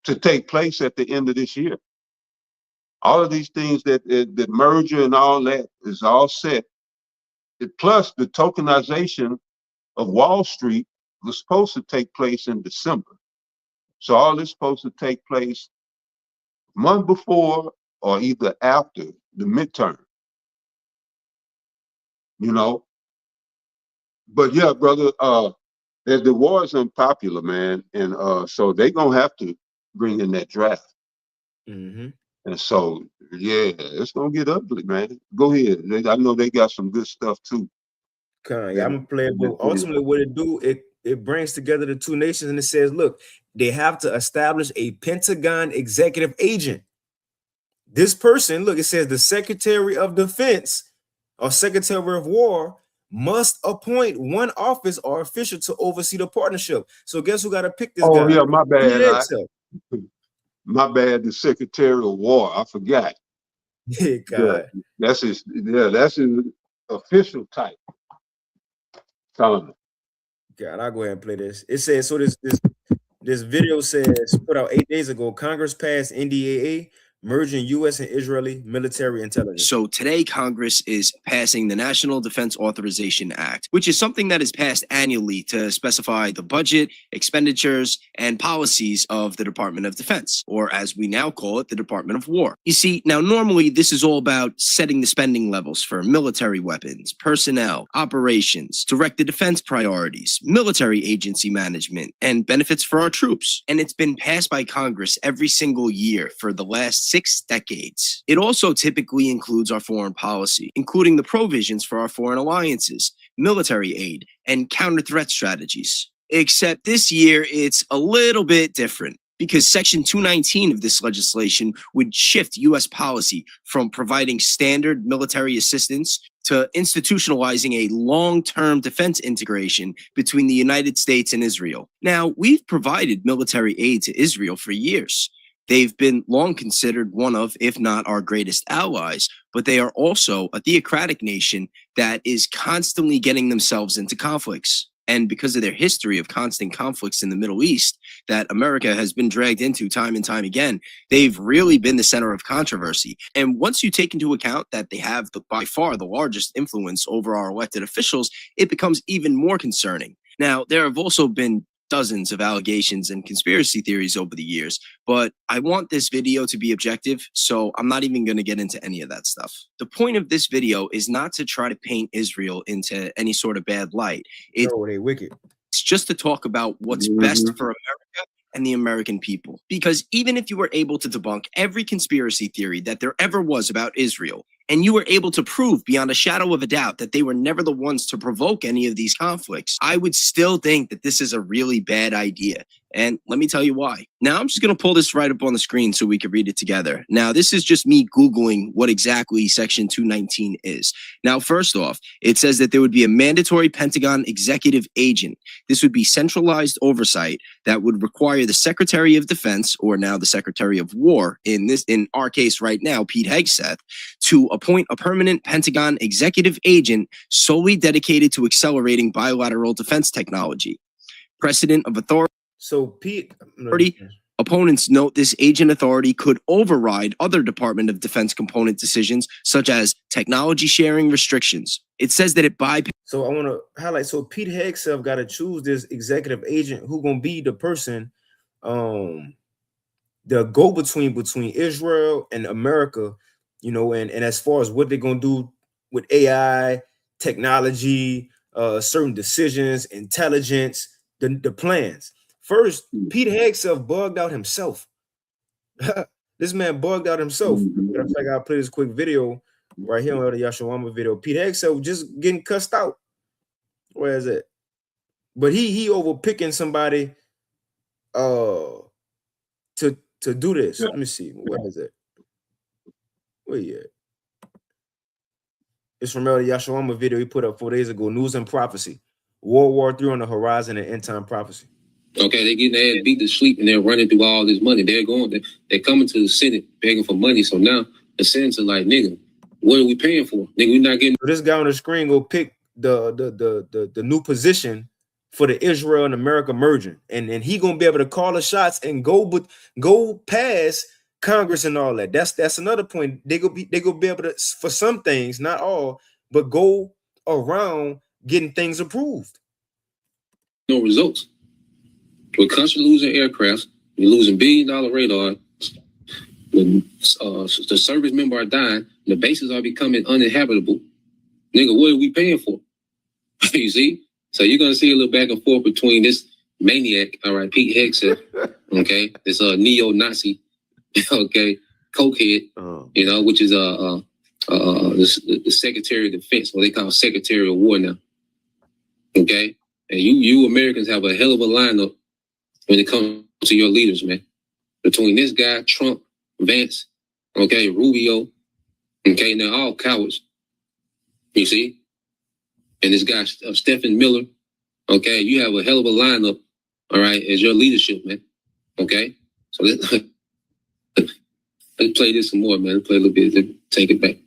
S2: to take place at the end of this year. All of these things that the merger and all that is all set. Plus the tokenization of Wall Street was supposed to take place in December. So all this supposed to take place month before or either after the midterm. But yeah, brother, the war is unpopular, man. And so they're gonna have to bring in that draft. And so yeah, it's gonna get ugly, man. Go ahead. I know they got some good stuff too.
S1: Yeah, I'm gonna play it, but ultimately what it do, it brings together the two nations, and it says, look, they have to establish a Pentagon executive agent. This person, look, it says the Secretary of Defense or Secretary of War must appoint one office or official to oversee the partnership. So guess who got to pick this
S2: Oh
S1: guy?
S2: yeah, my bad. My bad. The Secretary of War. I forgot.
S1: Yeah,
S2: Yeah,
S1: God.
S2: that's his. Yeah, that's his official type. Telling him.
S1: God, I'll go ahead and play this. It says, so this video says, put out 8 days ago, Congress passed NDAA, merging U.S. and Israeli military intelligence.
S5: So today, Congress is passing the National Defense Authorization Act, which is something that is passed annually to specify the budget, expenditures, and policies of the Department of Defense, or as we now call it, the Department of War. You see, now normally this is all about setting the spending levels for military weapons, personnel, operations, directed defense priorities, military agency management, and benefits for our troops. And it's been passed by Congress every single year for the last 6 decades. It also typically includes our foreign policy, including the provisions for our foreign alliances, military aid, and counter-threat strategies. Except this year, it's a little bit different, because Section 219 of this legislation would shift U.S. policy from providing standard military assistance to institutionalizing a long-term defense integration between the United States and Israel. Now, we've provided military aid to Israel for years. They've been long considered one of, if not our greatest allies, but they are also a theocratic nation that is constantly getting themselves into conflicts. And because of their history of constant conflicts in the Middle East that America has been dragged into time and time again, they've really been the center of controversy. And once you take into account that they have by far the largest influence over our elected officials, it becomes even more concerning. Now, there have also been dozens of allegations and conspiracy theories over the years, but I want this video to be objective, so I'm not even going to get into any of that stuff. The point of this video is not to try to paint Israel into any sort of bad light.
S1: No, they wicked.
S5: It's just to talk about what's best for America and the American people. Because even if you were able to debunk every conspiracy theory that there ever was about Israel, and you were able to prove beyond a shadow of a doubt that they were never the ones to provoke any of these conflicts, I would still think that this is a really bad idea. And let me tell you why. Now, I'm just going to pull this right up on the screen so we can read it together. Now, this is just me Googling what exactly Section 219 is. Now, first off, it says that there would be a mandatory Pentagon executive agent. This would be centralized oversight that would require the Secretary of Defense, or now the Secretary of War, in our case right now, Pete Hegseth, to appoint a permanent Pentagon executive agent solely dedicated to accelerating bilateral defense technology. Precedent of authority.
S1: So Pete,
S5: opponents note this agent authority could override other Department of Defense component decisions, such as technology sharing restrictions. It says that it bypasses.
S1: So I want to highlight. So Pete Hegseth got to choose this executive agent who gonna be the person, the go-between between Israel and America, you know, and as far as what they're gonna do with AI, technology, certain decisions, intelligence, the plans. First, Pete Hegseth bugged out himself. This man bugged out himself. But I feel like I'll play this quick video right here on the Yashawama video. Pete Hegseth just getting cussed out. Where is it? But he overpicking somebody to do this. Let me see. Where is it? Where you at? It's from the Yashawama video he put up 4 days ago. News and prophecy. World War III on the horizon and end time prophecy.
S6: Okay, they getting their ass beat to sleep and they're running through all this money. They're coming to the Senate begging for money. So now the Senate's like, nigga, what are we paying for? Nigga, we're not getting.
S1: So this guy on the screen go pick the new position for the Israel and America merging, and he gonna be able to call the shots and go past Congress and all that. That's another point. They go be able to, for some things, not all, but go around getting things approved.
S6: No results. We're constantly losing aircrafts. We're losing $billion radar. The service members are dying. The bases are becoming uninhabitable. Nigga, what are we paying for? You see? So you're going to see a little back and forth between this maniac, all right, Pete Hegseth, okay, this neo-Nazi, okay, cokehead, you know, which is the Secretary of Defense, what they call Secretary of War now, okay? And you Americans have a hell of a lineup when it comes to your leaders, man. Between this guy, Trump, Vance, okay, Rubio, okay, they're all cowards. You see? and this guy Stephen Miller. Okay, you have a hell of a lineup. All right, as your leadership, man. Okay, so let's play this some more, man. Let's play a little bit. Let's take it back.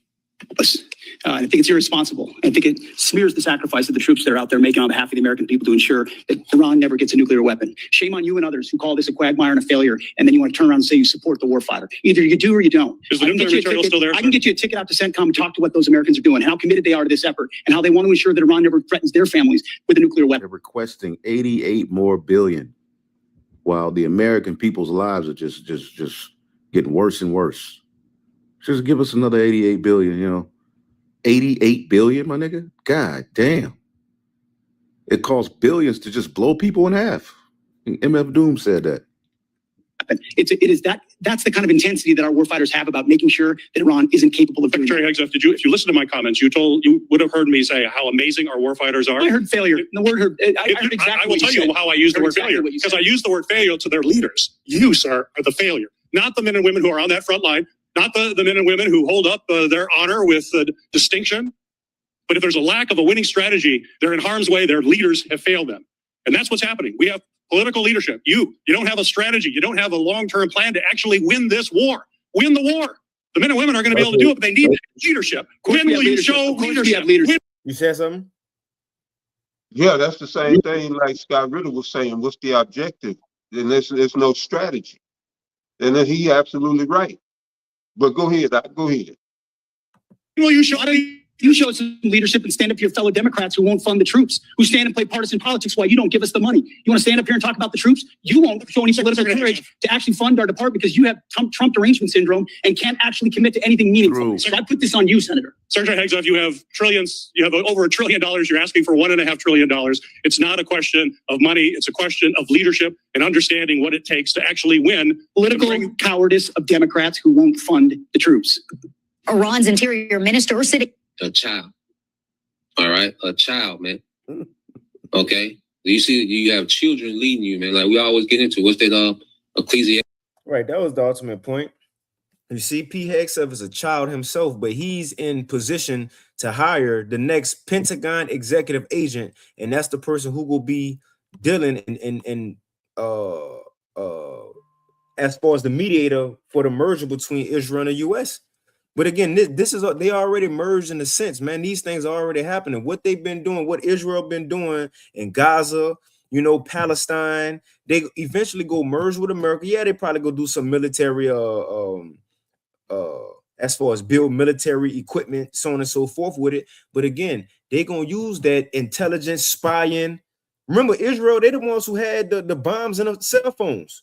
S7: I think it's irresponsible. I think it smears the sacrifice of the troops that are out there making on behalf of the American people to ensure that Iran never gets a nuclear weapon. Shame on you and others who call this a quagmire and a failure, and then you want to turn around and say you support the warfighter. Either you do or you don't.
S8: Is the nuclear material still there?
S7: I can get you a ticket out to CENTCOM and talk to what those Americans are doing, how committed they are to this effort, and how they want to ensure that Iran never threatens their families with a nuclear weapon.
S9: They're requesting 88 more billion, while the American people's lives are just getting worse and worse. Just give us another 88 billion, you know. 88 billion, my nigga? God damn. It costs billions to just blow people in half. MF Doom said that.
S7: That's the kind of intensity that our warfighters have about making sure that Iran isn't capable of doing
S8: Secretary
S7: that.
S8: Hegseth, if you listen to my comments, you would have heard me say how amazing our warfighters are.
S7: I heard failure. The word heard. I heard exactly
S8: I will
S7: what
S8: tell
S7: you
S8: you
S7: said.
S8: how I use the
S7: I heard
S8: word
S7: exactly
S8: failure,
S7: what you
S8: because
S7: said.
S8: I use the word failure to their leaders. You, sir, are the failure, not the men and women who are on that front line, not the men and women who hold up their honor with distinction. But if there's a lack of a winning strategy, they're in harm's way. Their leaders have failed them. And that's what's happening. We have political leadership. You don't have a strategy. You don't have a long-term plan to actually win this war. Win the war. The men and women are going to be able to do it, but they need leadership. When will you show leadership?
S1: You said something?
S2: Yeah, that's the same thing like Scott Ritter was saying. What's the objective? And there's no strategy. And then he absolutely right. But go ahead, go ahead.
S8: When will you show
S7: You show some leadership and stand up to your fellow Democrats who won't fund the troops, who stand and play partisan politics while you don't give us the money. You want to stand up here and talk about the troops? You won't show any political courage to actually fund our department because you have Trump derangement syndrome and can't actually commit to anything meaningful.
S9: True.
S7: So I put this on you, Senator.
S8: Secretary Hegseth, you have trillions, you have over $1 trillion. You're asking for $1.5 trillion. It's not a question of money. It's a question of leadership and understanding what it takes to actually win.
S7: Political cowardice of Democrats who won't fund the troops.
S10: Iran's interior minister sitting.
S6: A child. All right, a child, man. Okay, you see, you have children leading you, man. Like we always get into. What's that? Ecclesiastes.
S1: Right, that was the ultimate point. You see, P. Hegseth is a child himself, but he's in position to hire the next Pentagon executive agent, and that's the person who will be dealing as far as the mediator for the merger between Israel and the U.S. But again, this is they already merged in a sense, man. These things are already happening. What they've been doing, what Israel been doing in Gaza, you know, Palestine, they eventually go merge with America. Yeah, they probably go do some military as far as build military equipment, so on and so forth with it. But again, they're gonna use that intelligence spying. Remember, Israel, they're the ones who had the bombs and the cell phones.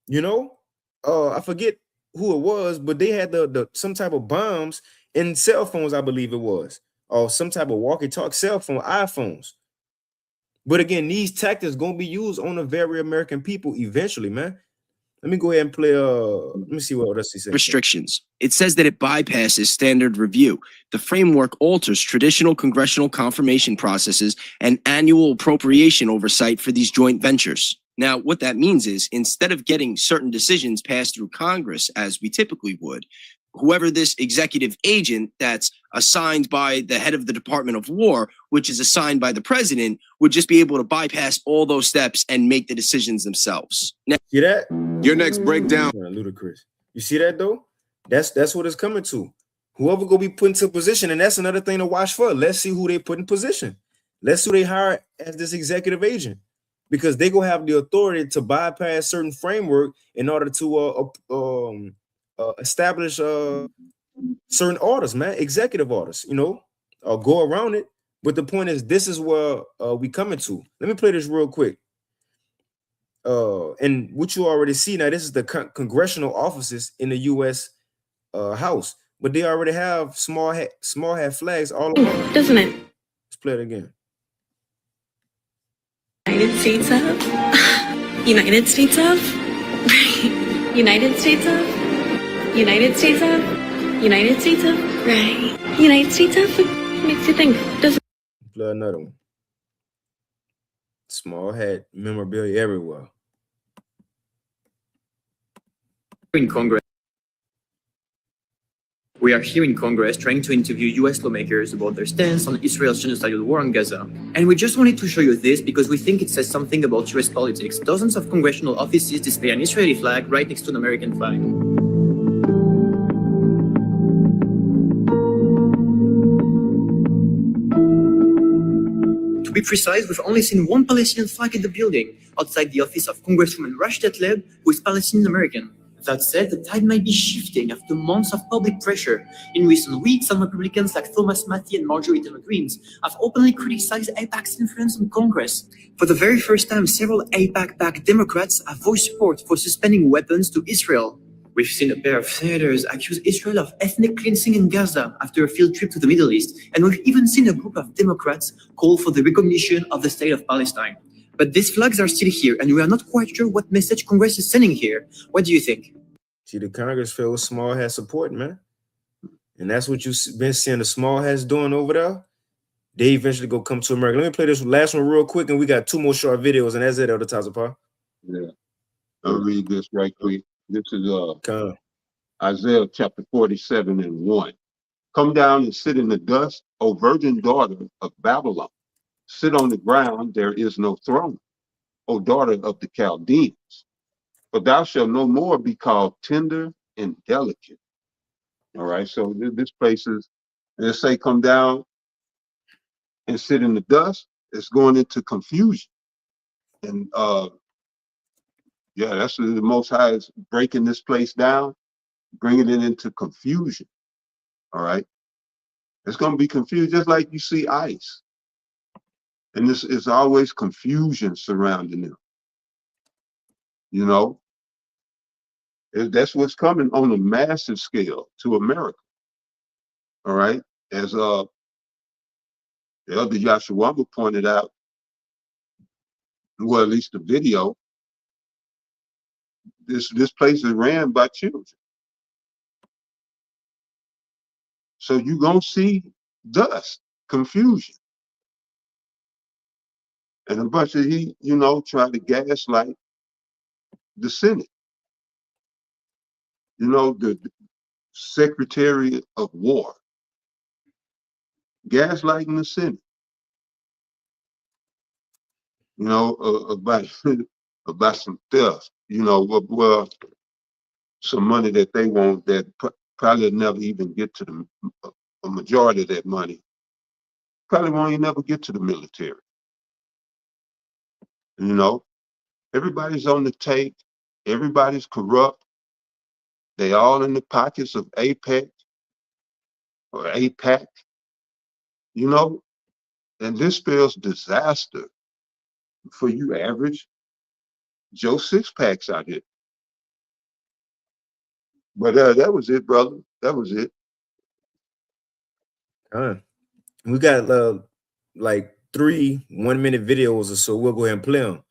S1: You know, I forget who it was, but they had the some type of bombs in cell phones, I believe it was, or some type of walkie-talkie cell phone, iPhones. But again, these tactics gonna be used on the very American people eventually, man. Let me go ahead and play. Let me see what else he said.
S5: Restrictions. It says that it bypasses standard review. The framework alters traditional congressional confirmation processes and annual appropriation oversight for these joint ventures. Now, what that means is instead of getting certain decisions passed through Congress, as we typically would, whoever this executive agent that's assigned by the head of the Department of War, which is assigned by the president, would just be able to bypass all those steps and make the decisions themselves. Now,
S1: See that?
S11: Your next breakdown.
S1: Ludicrous. You see that though? That's what it's coming to. Whoever gonna be put into position, and that's another thing to watch for. Let's see who they put in position. Let's see who they hire as this executive agent, because they gonna have the authority to bypass certain framework in order to establish certain orders, man, executive orders, you know, or go around it. But the point is, this is where we coming to. Let me play this real quick. And what you already see now, this is the congressional offices in the U.S. House, but they already have small hat flags all around.
S10: Doesn't it?
S1: Let's play it again.
S10: United States of? United States of? United States of? United States of? United States of? Right. United States of? Makes you think. Doesn't
S1: Play another one. Small hat memorabilia everywhere.
S12: In Congress,
S11: We are here in Congress trying to interview US lawmakers about their stance on Israel's genocidal war on Gaza. And we just wanted to show you this because we think it says something about US politics. Dozens of congressional offices display an Israeli flag right next to an American flag. To be precise, we've only seen one Palestinian flag in the building, outside the office of Congresswoman Rashida Tlaib, who is Palestinian-American. That said, the tide might be shifting after months of public pressure. In recent weeks, some Republicans like Thomas Matthey and Marjorie Taylor Greene have openly criticized AIPAC's influence in Congress. For the very first time, several AIPAC-backed Democrats have voiced support for suspending weapons to Israel. We've seen a pair of senators accuse Israel of ethnic cleansing in Gaza after a field trip to the Middle East, and we've even seen a group of Democrats call for the recognition of the state of Palestine. But these flags are still here, and we are not quite sure what message Congress is sending here. What do you think?
S1: See, the Congress feel what small hats support, man. And that's what you've been seeing the small hats doing over there. They eventually go come to America. Let me play this last one real quick, and we got 2 more short videos, and that's it, Elder Tazapar.
S2: Yeah. I'll read this right quick. This is Isaiah chapter 47:1. Come down and sit in the dust, O virgin daughter of Babylon. Sit on the ground, there is no throne, O daughter of the Chaldeans. For thou shalt no more be called tender and delicate. All right, so this place is, let's say, come down and sit in the dust. It's going into confusion. And yeah, that's the Most High is breaking this place down, bringing it into confusion. All right, it's going to be confused, just like you see ice. And this is always confusion surrounding them. You know, that's what's coming on a massive scale to America. All right, as the Elder Yashua pointed out, well, at least the video, this place is ran by children. So you're gonna see dust, confusion, and a bunch of trying to gaslight the Senate. You know, the Secretary of War, gaslighting the Senate. You know, about some theft. You know, well, some money that they want that probably never even get to a majority of that money. Probably won't even never get to the military. You know, everybody's on the take. Everybody's corrupt. They all in the pockets of APEC or APAC. You know, and this spells disaster for you average Joe Six-Packs out here. But that was it, brother. That was it.
S1: We got like 3 1-minute videos or so. We'll go ahead and play them.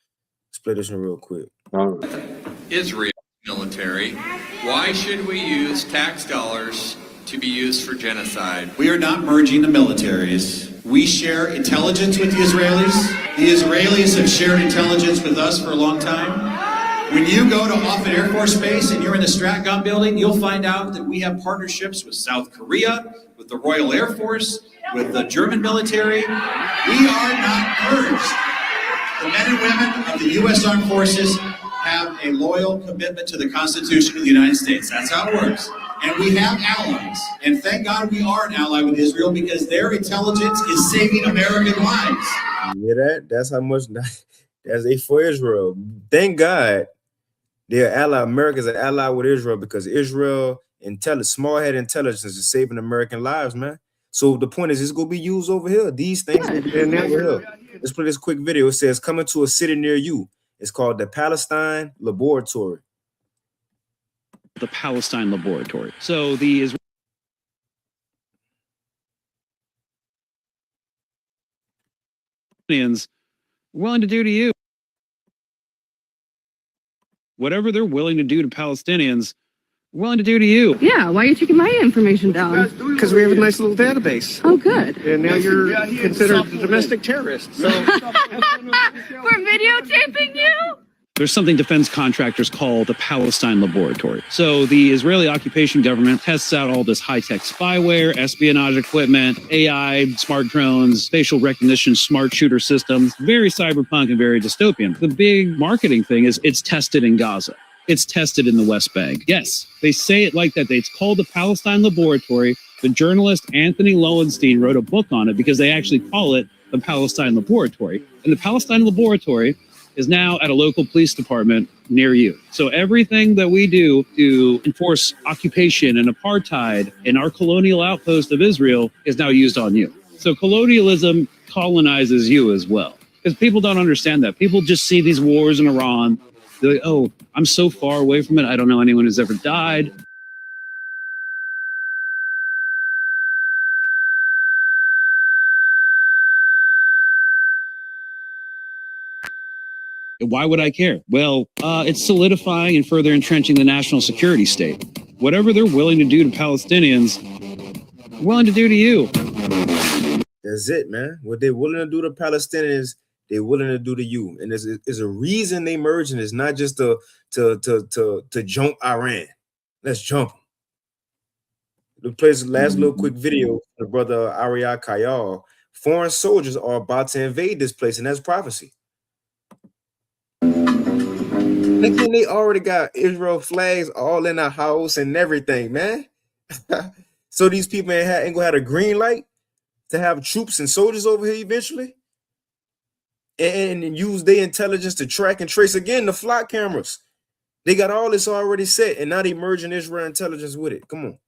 S1: Let's play this one real quick.
S12: Israel military. Why should we use tax dollars to be used for genocide?
S13: We are not merging the militaries. We share intelligence with the Israelis. The Israelis have shared intelligence with us for a long time. When you go to Offutt Air Force Base and you're in the Stratcom building, you'll find out that we have partnerships with South Korea, with the Royal Air Force, with the German military. We are not merged. The men and women of the U.S. Armed Forces have a loyal commitment to the Constitution of the United States. That's how it works. And we have allies. And thank God we are an ally with Israel because their intelligence is saving American lives.
S1: You hear that? That's how much that's a for Israel. Thank God they're ally. America's an ally with Israel because Israel small-head intelligence is saving American lives, man. So the point is, it's gonna be used over here. These things over here. Let's play this quick video. It says, "Coming to a city near you." It's called the Palestine Laboratory.
S14: The Palestine Laboratory. So the Israelis willing to do to you whatever they're willing to do to Palestinians, willing to do to you.
S15: Yeah, why are you taking my information down?
S16: Because we have a nice little database.
S15: Oh, good.
S16: And now you're considered a domestic terrorist. So
S15: we're videotaping you?
S14: there's something defense contractors call the Palestine Laboratory. So the Israeli occupation government tests out all this high-tech spyware, espionage equipment, AI, smart drones, facial recognition, smart shooter systems, very cyberpunk and very dystopian. The big marketing thing is it's tested in Gaza. It's tested in the West Bank. Yes, they say it like that. It's called the Palestine Laboratory. The journalist Anthony Lowenstein wrote a book on it because they actually call it the Palestine Laboratory. And the Palestine Laboratory is now at a local police department near you. So everything that we do to enforce occupation and apartheid in our colonial outpost of Israel is now used on you. So colonialism colonizes you as well. Because people don't understand that. People just see these wars in Iran. They're like, oh, I'm so far away from it. I don't know anyone who's ever died. Why would I care? Well, it's solidifying and further entrenching the national security state. Whatever they're willing to do to Palestinians, they're willing to do to you.
S1: That's it, man. What they're willing to do to Palestinians, they're willing to do to you. And there's a reason they merging. It's not just to jump Iran. Let's jump them. The place last little quick video, the brother Ariel Kayal. Foreign soldiers are about to invade this place, and that's prophecy. Thinking they already got Israel flags all in the house and everything, man. So these people ain't gonna have a green light to have troops and soldiers over here eventually, and use their intelligence to track and trace again the flock cameras. They got all this already set, and now they merging Israel intelligence with it. Come on.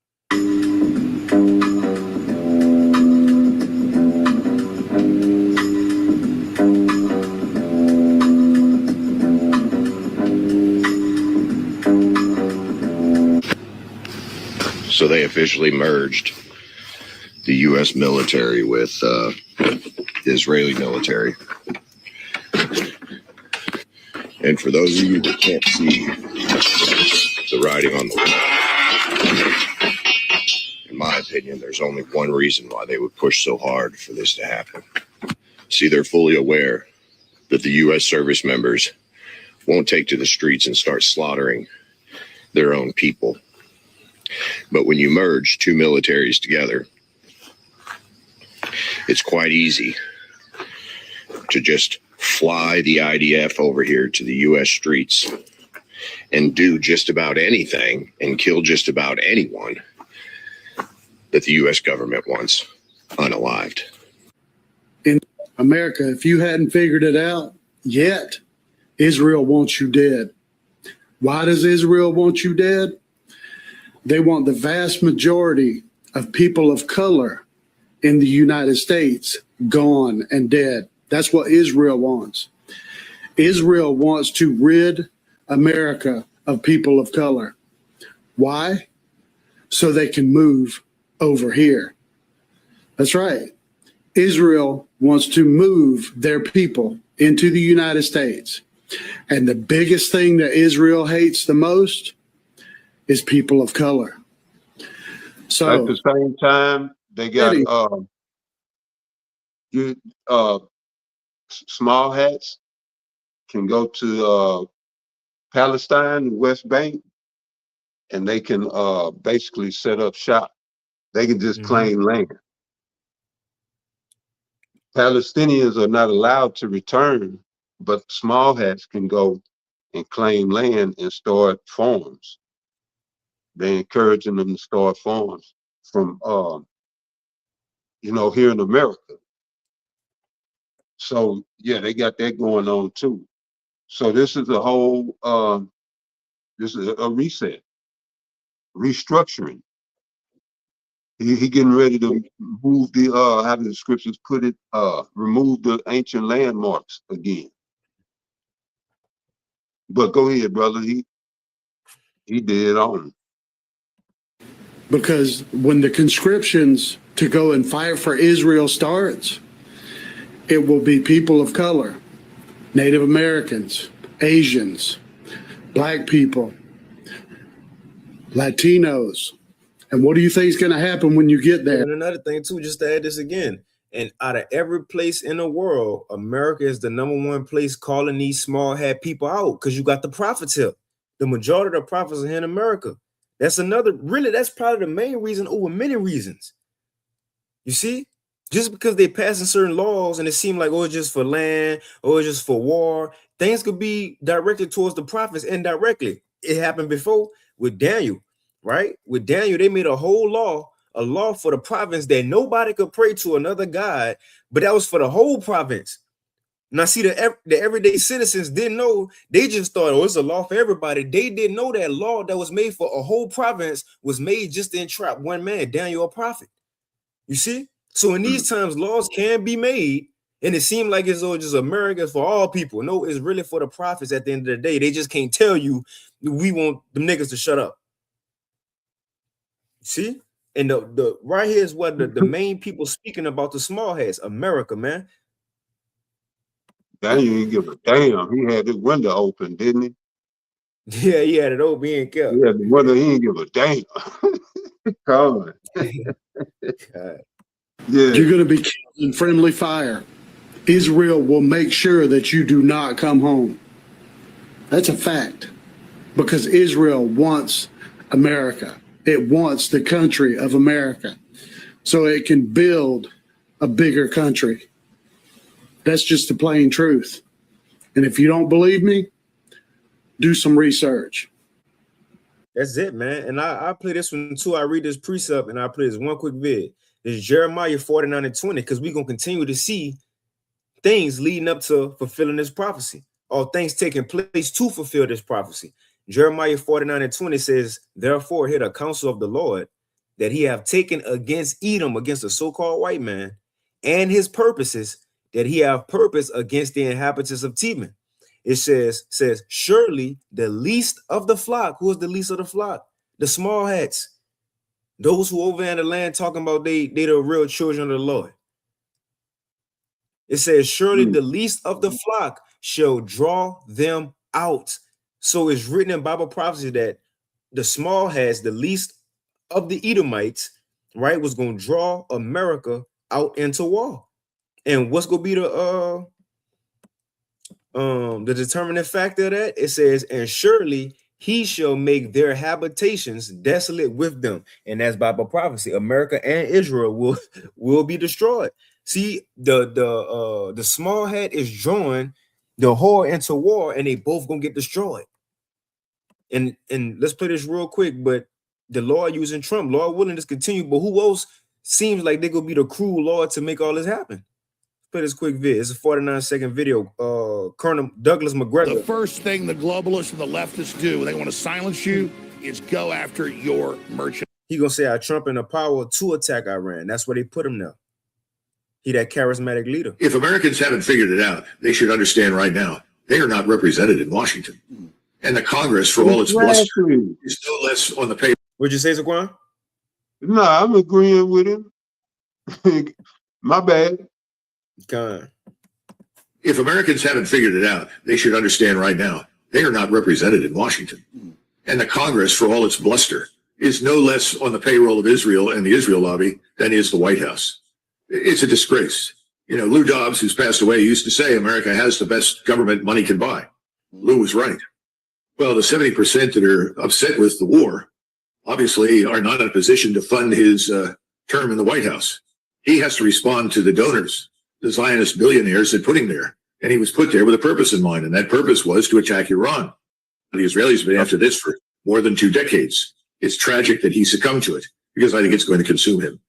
S17: So they officially merged the U.S. military with the Israeli military. And for those of you that can't see the writing on the wall, in my opinion, there's only one reason why they would push so hard for this to happen. See, they're fully aware that the U.S. service members won't take to the streets and start slaughtering their own people. But when you merge two militaries together, it's quite easy to just fly the IDF over here to the U.S. streets and do just about anything and kill just about anyone that the U.S. government wants unalived.
S18: In America, if you hadn't figured it out yet, Israel wants you dead. Why does Israel want you dead? They want the vast majority of people of color in the United States gone and dead. That's what Israel wants. Israel wants to rid America of people of color. Why? So they can move over here. That's right. Israel wants to move their people into the United States. And the biggest thing that Israel hates the most is people of color. So
S2: at the same time, they got small hats can go to Palestine, West Bank, and they can basically set up shop. They can just claim land. Palestinians are not allowed to return, but small hats can go and claim land and start farms. They're encouraging them to start farms from, here in America. So yeah, they got that going on too. So this is a whole, this is a reset, restructuring. He getting ready to move the, how the scriptures put it, remove the ancient landmarks again. But go ahead, brother. He did on.
S18: because when the conscriptions to go and fight for Israel starts, it will be people of color, Native Americans, Asians, Black people, Latinos. And what do you think is going to happen when you get there?
S1: And another thing too, just to add this again, And out of every place in the world, America is the #1 place calling these small hat people out because you got the prophets here. The majority of the prophets are here in America. That's that's probably the main reason over many reasons. You see, just because they passing certain laws and it seemed like, oh, it's just for land, or it's just for war, things could be directed towards the prophets indirectly. It happened before with Daniel, right? With Daniel, they made a law for the province that nobody could pray to another god, but that was for the whole province. Now, see, the everyday citizens didn't know. They just thought, oh, it's a law for everybody. They didn't know that law that was made for a whole province was made just to entrap one man, Daniel, a prophet. You see? So in these times, laws can be made, and it seemed like it's all just America for all people. No, it's really for the prophets at the end of the day. They just can't tell you, we want them niggas to shut up. See? And the right here is what the main people speaking about the small hats, America, man.
S2: Daniel didn't give a damn. He had his window open, didn't he?
S1: Yeah, he had it open. He ain't care.
S2: Yeah, the window, he didn't give a damn. Come on. Yeah.
S18: You're going to be killed in friendly fire. Israel will make sure that you do not come home. That's a fact. Because Israel wants America. It wants the country of America so it can build a bigger country. That's just the plain truth. And if you don't believe me, do some research.
S1: That's it, man. And I play this one too. I read this precept and I play this one quick vid. It's Jeremiah 49:20, because we're going to continue to see things leading up to fulfilling this prophecy, or things taking place to fulfill this prophecy. Jeremiah 49:20 says, therefore, hear the counsel of the Lord that he have taken against Edom, against the so-called white man, and his purposes, that he have purpose against the inhabitants of Teman. It says, surely the least of the flock. Who is the least of the flock? The small hats. Those who over in the land talking about they the real children of the Lord. It says, surely the least of the flock shall draw them out. So it's written in Bible prophecy that the small hats, the least of the Edomites, right, was going to draw America out into war. And what's going to be the determining factor of that? It says, and surely he shall make their habitations desolate with them. And that's Bible prophecy. America and Israel will be destroyed. See, the small hat is drawing the whore into war, and they both gonna get destroyed. And let's play this real quick. But the Lord using Trump, Lord willing, this continue. But who else seems like they're gonna be the cruel Lord to make all this happen? Play this quick vid. It's a 49-second video. Colonel Douglas McGregor.
S19: The first thing the globalists and the leftists do when they want to silence you is go after your merchant.
S1: He gonna say, "I Trump in the power to attack Iran." That's where they put him now. He that charismatic leader.
S20: If Americans haven't figured it out, they should understand right now they are not represented in Washington, and the Congress, for all its bluster, is no less on the paper.
S1: Would you say, Zaquan?
S2: No, I'm agreeing with him. My bad.
S1: God.
S20: If Americans haven't figured it out, they should understand right now they are not represented in Washington, and the Congress, for all its bluster, is no less on the payroll of Israel and the Israel lobby than is the White House. It's a disgrace. You know, Lou Dobbs, who's passed away, used to say America has the best government money can buy. Lou was right. Well, the 70% that are upset with the war obviously are not in a position to fund his term in the White House. He has to respond to the donors, the Zionist billionaires that put him there. And he was put there with a purpose in mind, and that purpose was to attack Iran. The Israelis have been after this for more than 2 decades. It's tragic that he succumbed to it, because I think it's going to consume him.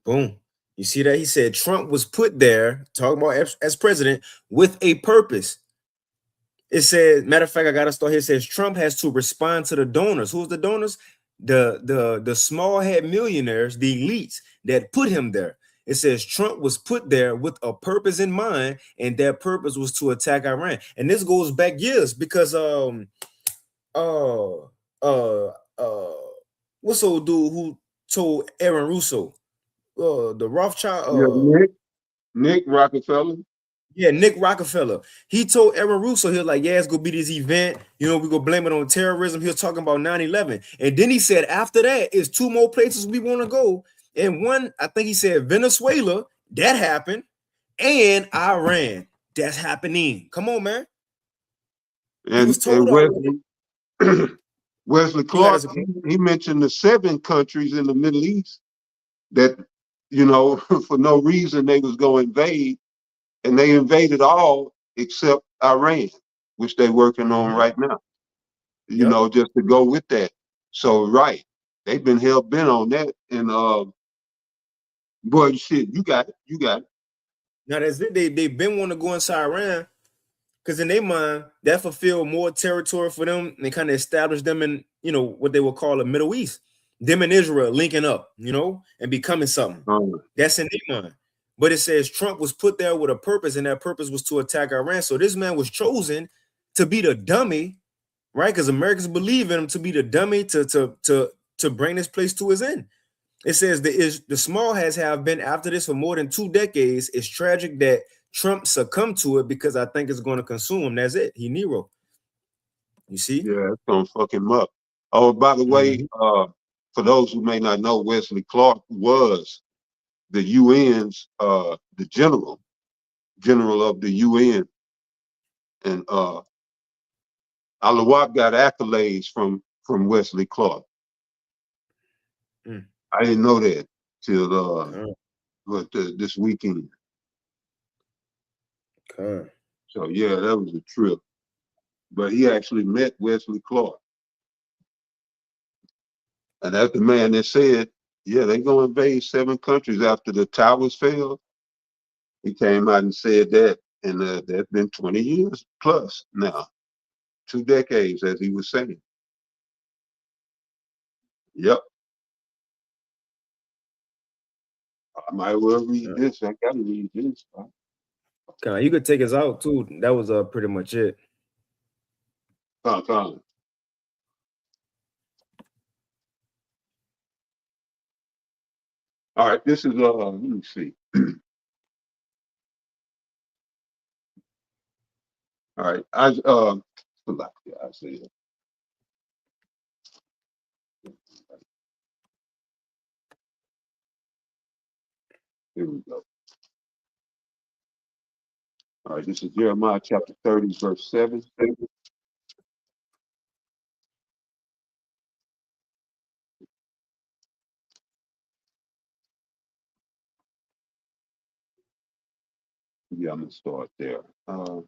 S1: Boom. You see that? He said Trump was put there, talking about as president, with a purpose. It says, matter of fact, I got to start here. It says Trump has to respond to the donors. Who's the donors? The small head millionaires, the elites that put him there. It says Trump was put there with a purpose in mind, and that purpose was to attack Iran. And this goes back years because what's old dude who told Aaron Russo, the Rothschild,
S2: Nick Rockefeller.
S1: Yeah, Nick Rockefeller. He told Aaron Russo, he was like, yeah, it's gonna be this event, you know, we're gonna blame it on terrorism. He was talking about 9/11. And then he said, after that, it's 2 more places we want to go. And one, I think he said Venezuela That happened. And Iran, that's happening. Come on, man. He was told already.
S2: Wesley Clark, he mentioned the 7 countries in the Middle East that, you know, for no reason they was going to invade, and they invaded all except Iran, which they're working on right now, you know, just to go with that. So, right, they've been hell bent on that. And, boy, shit, you got it.
S1: Now, that's it. They've been wanting to go inside Iran because in their mind, that fulfilled more territory for them and kind of established them in, you know, what they would call the Middle East. Them and Israel linking up, you know, and becoming something. That's in their mind. But it says Trump was put there with a purpose, and that purpose was to attack Iran. So this man was chosen to be the dummy, right? Because Americans believe in him to be the dummy to bring this place to its end. It says the small have been after this for more than 2 decades. It's tragic that Trump succumbed to it because I think it's going to consume him. That's it. He Nero. You see?
S2: Yeah, it's gonna fuck him up. Oh, by the way, for those who may not know, Wesley Clark was the UN's the general of the UN, and Alawak got accolades from Wesley Clark. I didn't know that till this weekend. So yeah, that was a trip. But he actually met Wesley Clark. And that's the man that said, yeah, they're going to invade 7 countries after the towers fell. He came out and said that, and that's been 20 years plus now, 2 decades, as he was saying. Yep. I might well read this. I got to read this.
S1: You could take us out too. That was pretty much it.
S2: All right, this is let me see. All right, Isaiah. Here we go. All right, this is Jeremiah chapter 30, verse 7. Yeah, I'm gonna start there. Let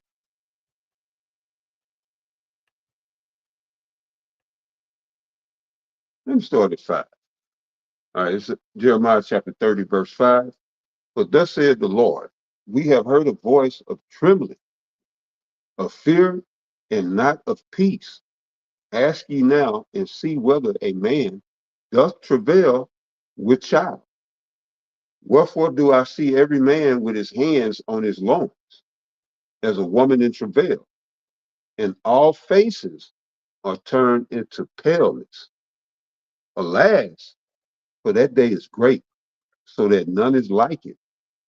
S2: me start at 5. All right, it's Jeremiah chapter 30, verse 5. But thus said the Lord, we have heard a voice of trembling, of fear, and not of peace. Ask ye now and see whether a man doth travail with child. Wherefore do I see every man with his hands on his loins, as a woman in travail, and all faces are turned into paleness. Alas, for that day is great, so that none is like it.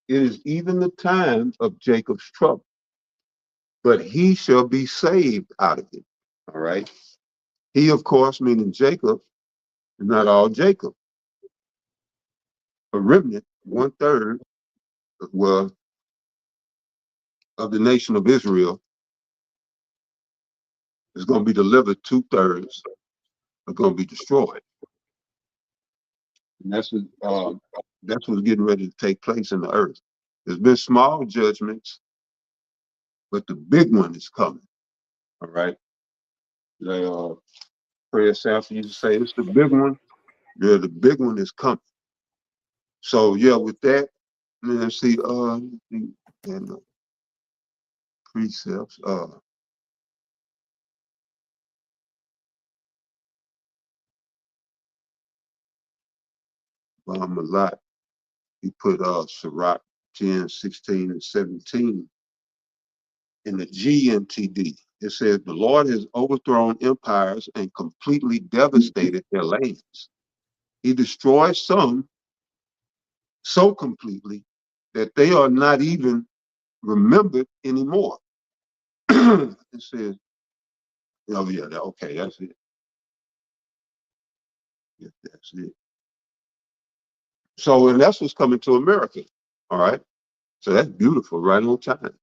S2: It is even the time of Jacob's trouble, but he shall be saved out of it. All right. He, of course, meaning Jacob, is not all Jacob. A remnant, 1/3, well, of the nation of Israel is going to be delivered. 2/3 are going to be destroyed. And that's what's getting ready to take place in the earth. There's been small judgments, but the big one is coming. All right. The prayer Samson used to say, it's the big one. Yeah, the big one is coming. So yeah, with that, let's see, and precepts. Malat, he put Sirach 10, 16, and 17 in the GNTD. It says, the Lord has overthrown empires and completely devastated their lands. He destroyed some so completely that they are not even remembered anymore. It says, oh yeah, okay, that's it. Yeah, that's it. So, and that's what's coming to America. All right. So that's beautiful, right on time.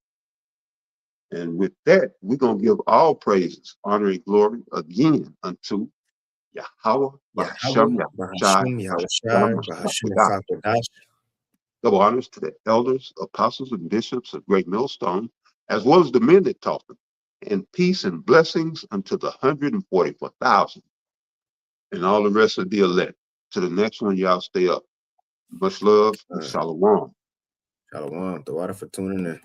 S2: And with that, we're going to give all praises, honor, and glory again unto Yahweh, Bahasham,
S1: Yahweh,
S2: Yahushai,
S1: Bahashim,
S2: Bahasham,
S1: Yahushai, Bahashim,
S2: Mashiach.
S1: Fakadash.
S2: Double honors to the elders, apostles, and bishops of Great Millstone, as well as the men that taught them, and peace and blessings unto the 144,000 and all the rest of the elect. To the next one, y'all stay up. Much love and shalom.
S1: Shalom. The water for tuning in.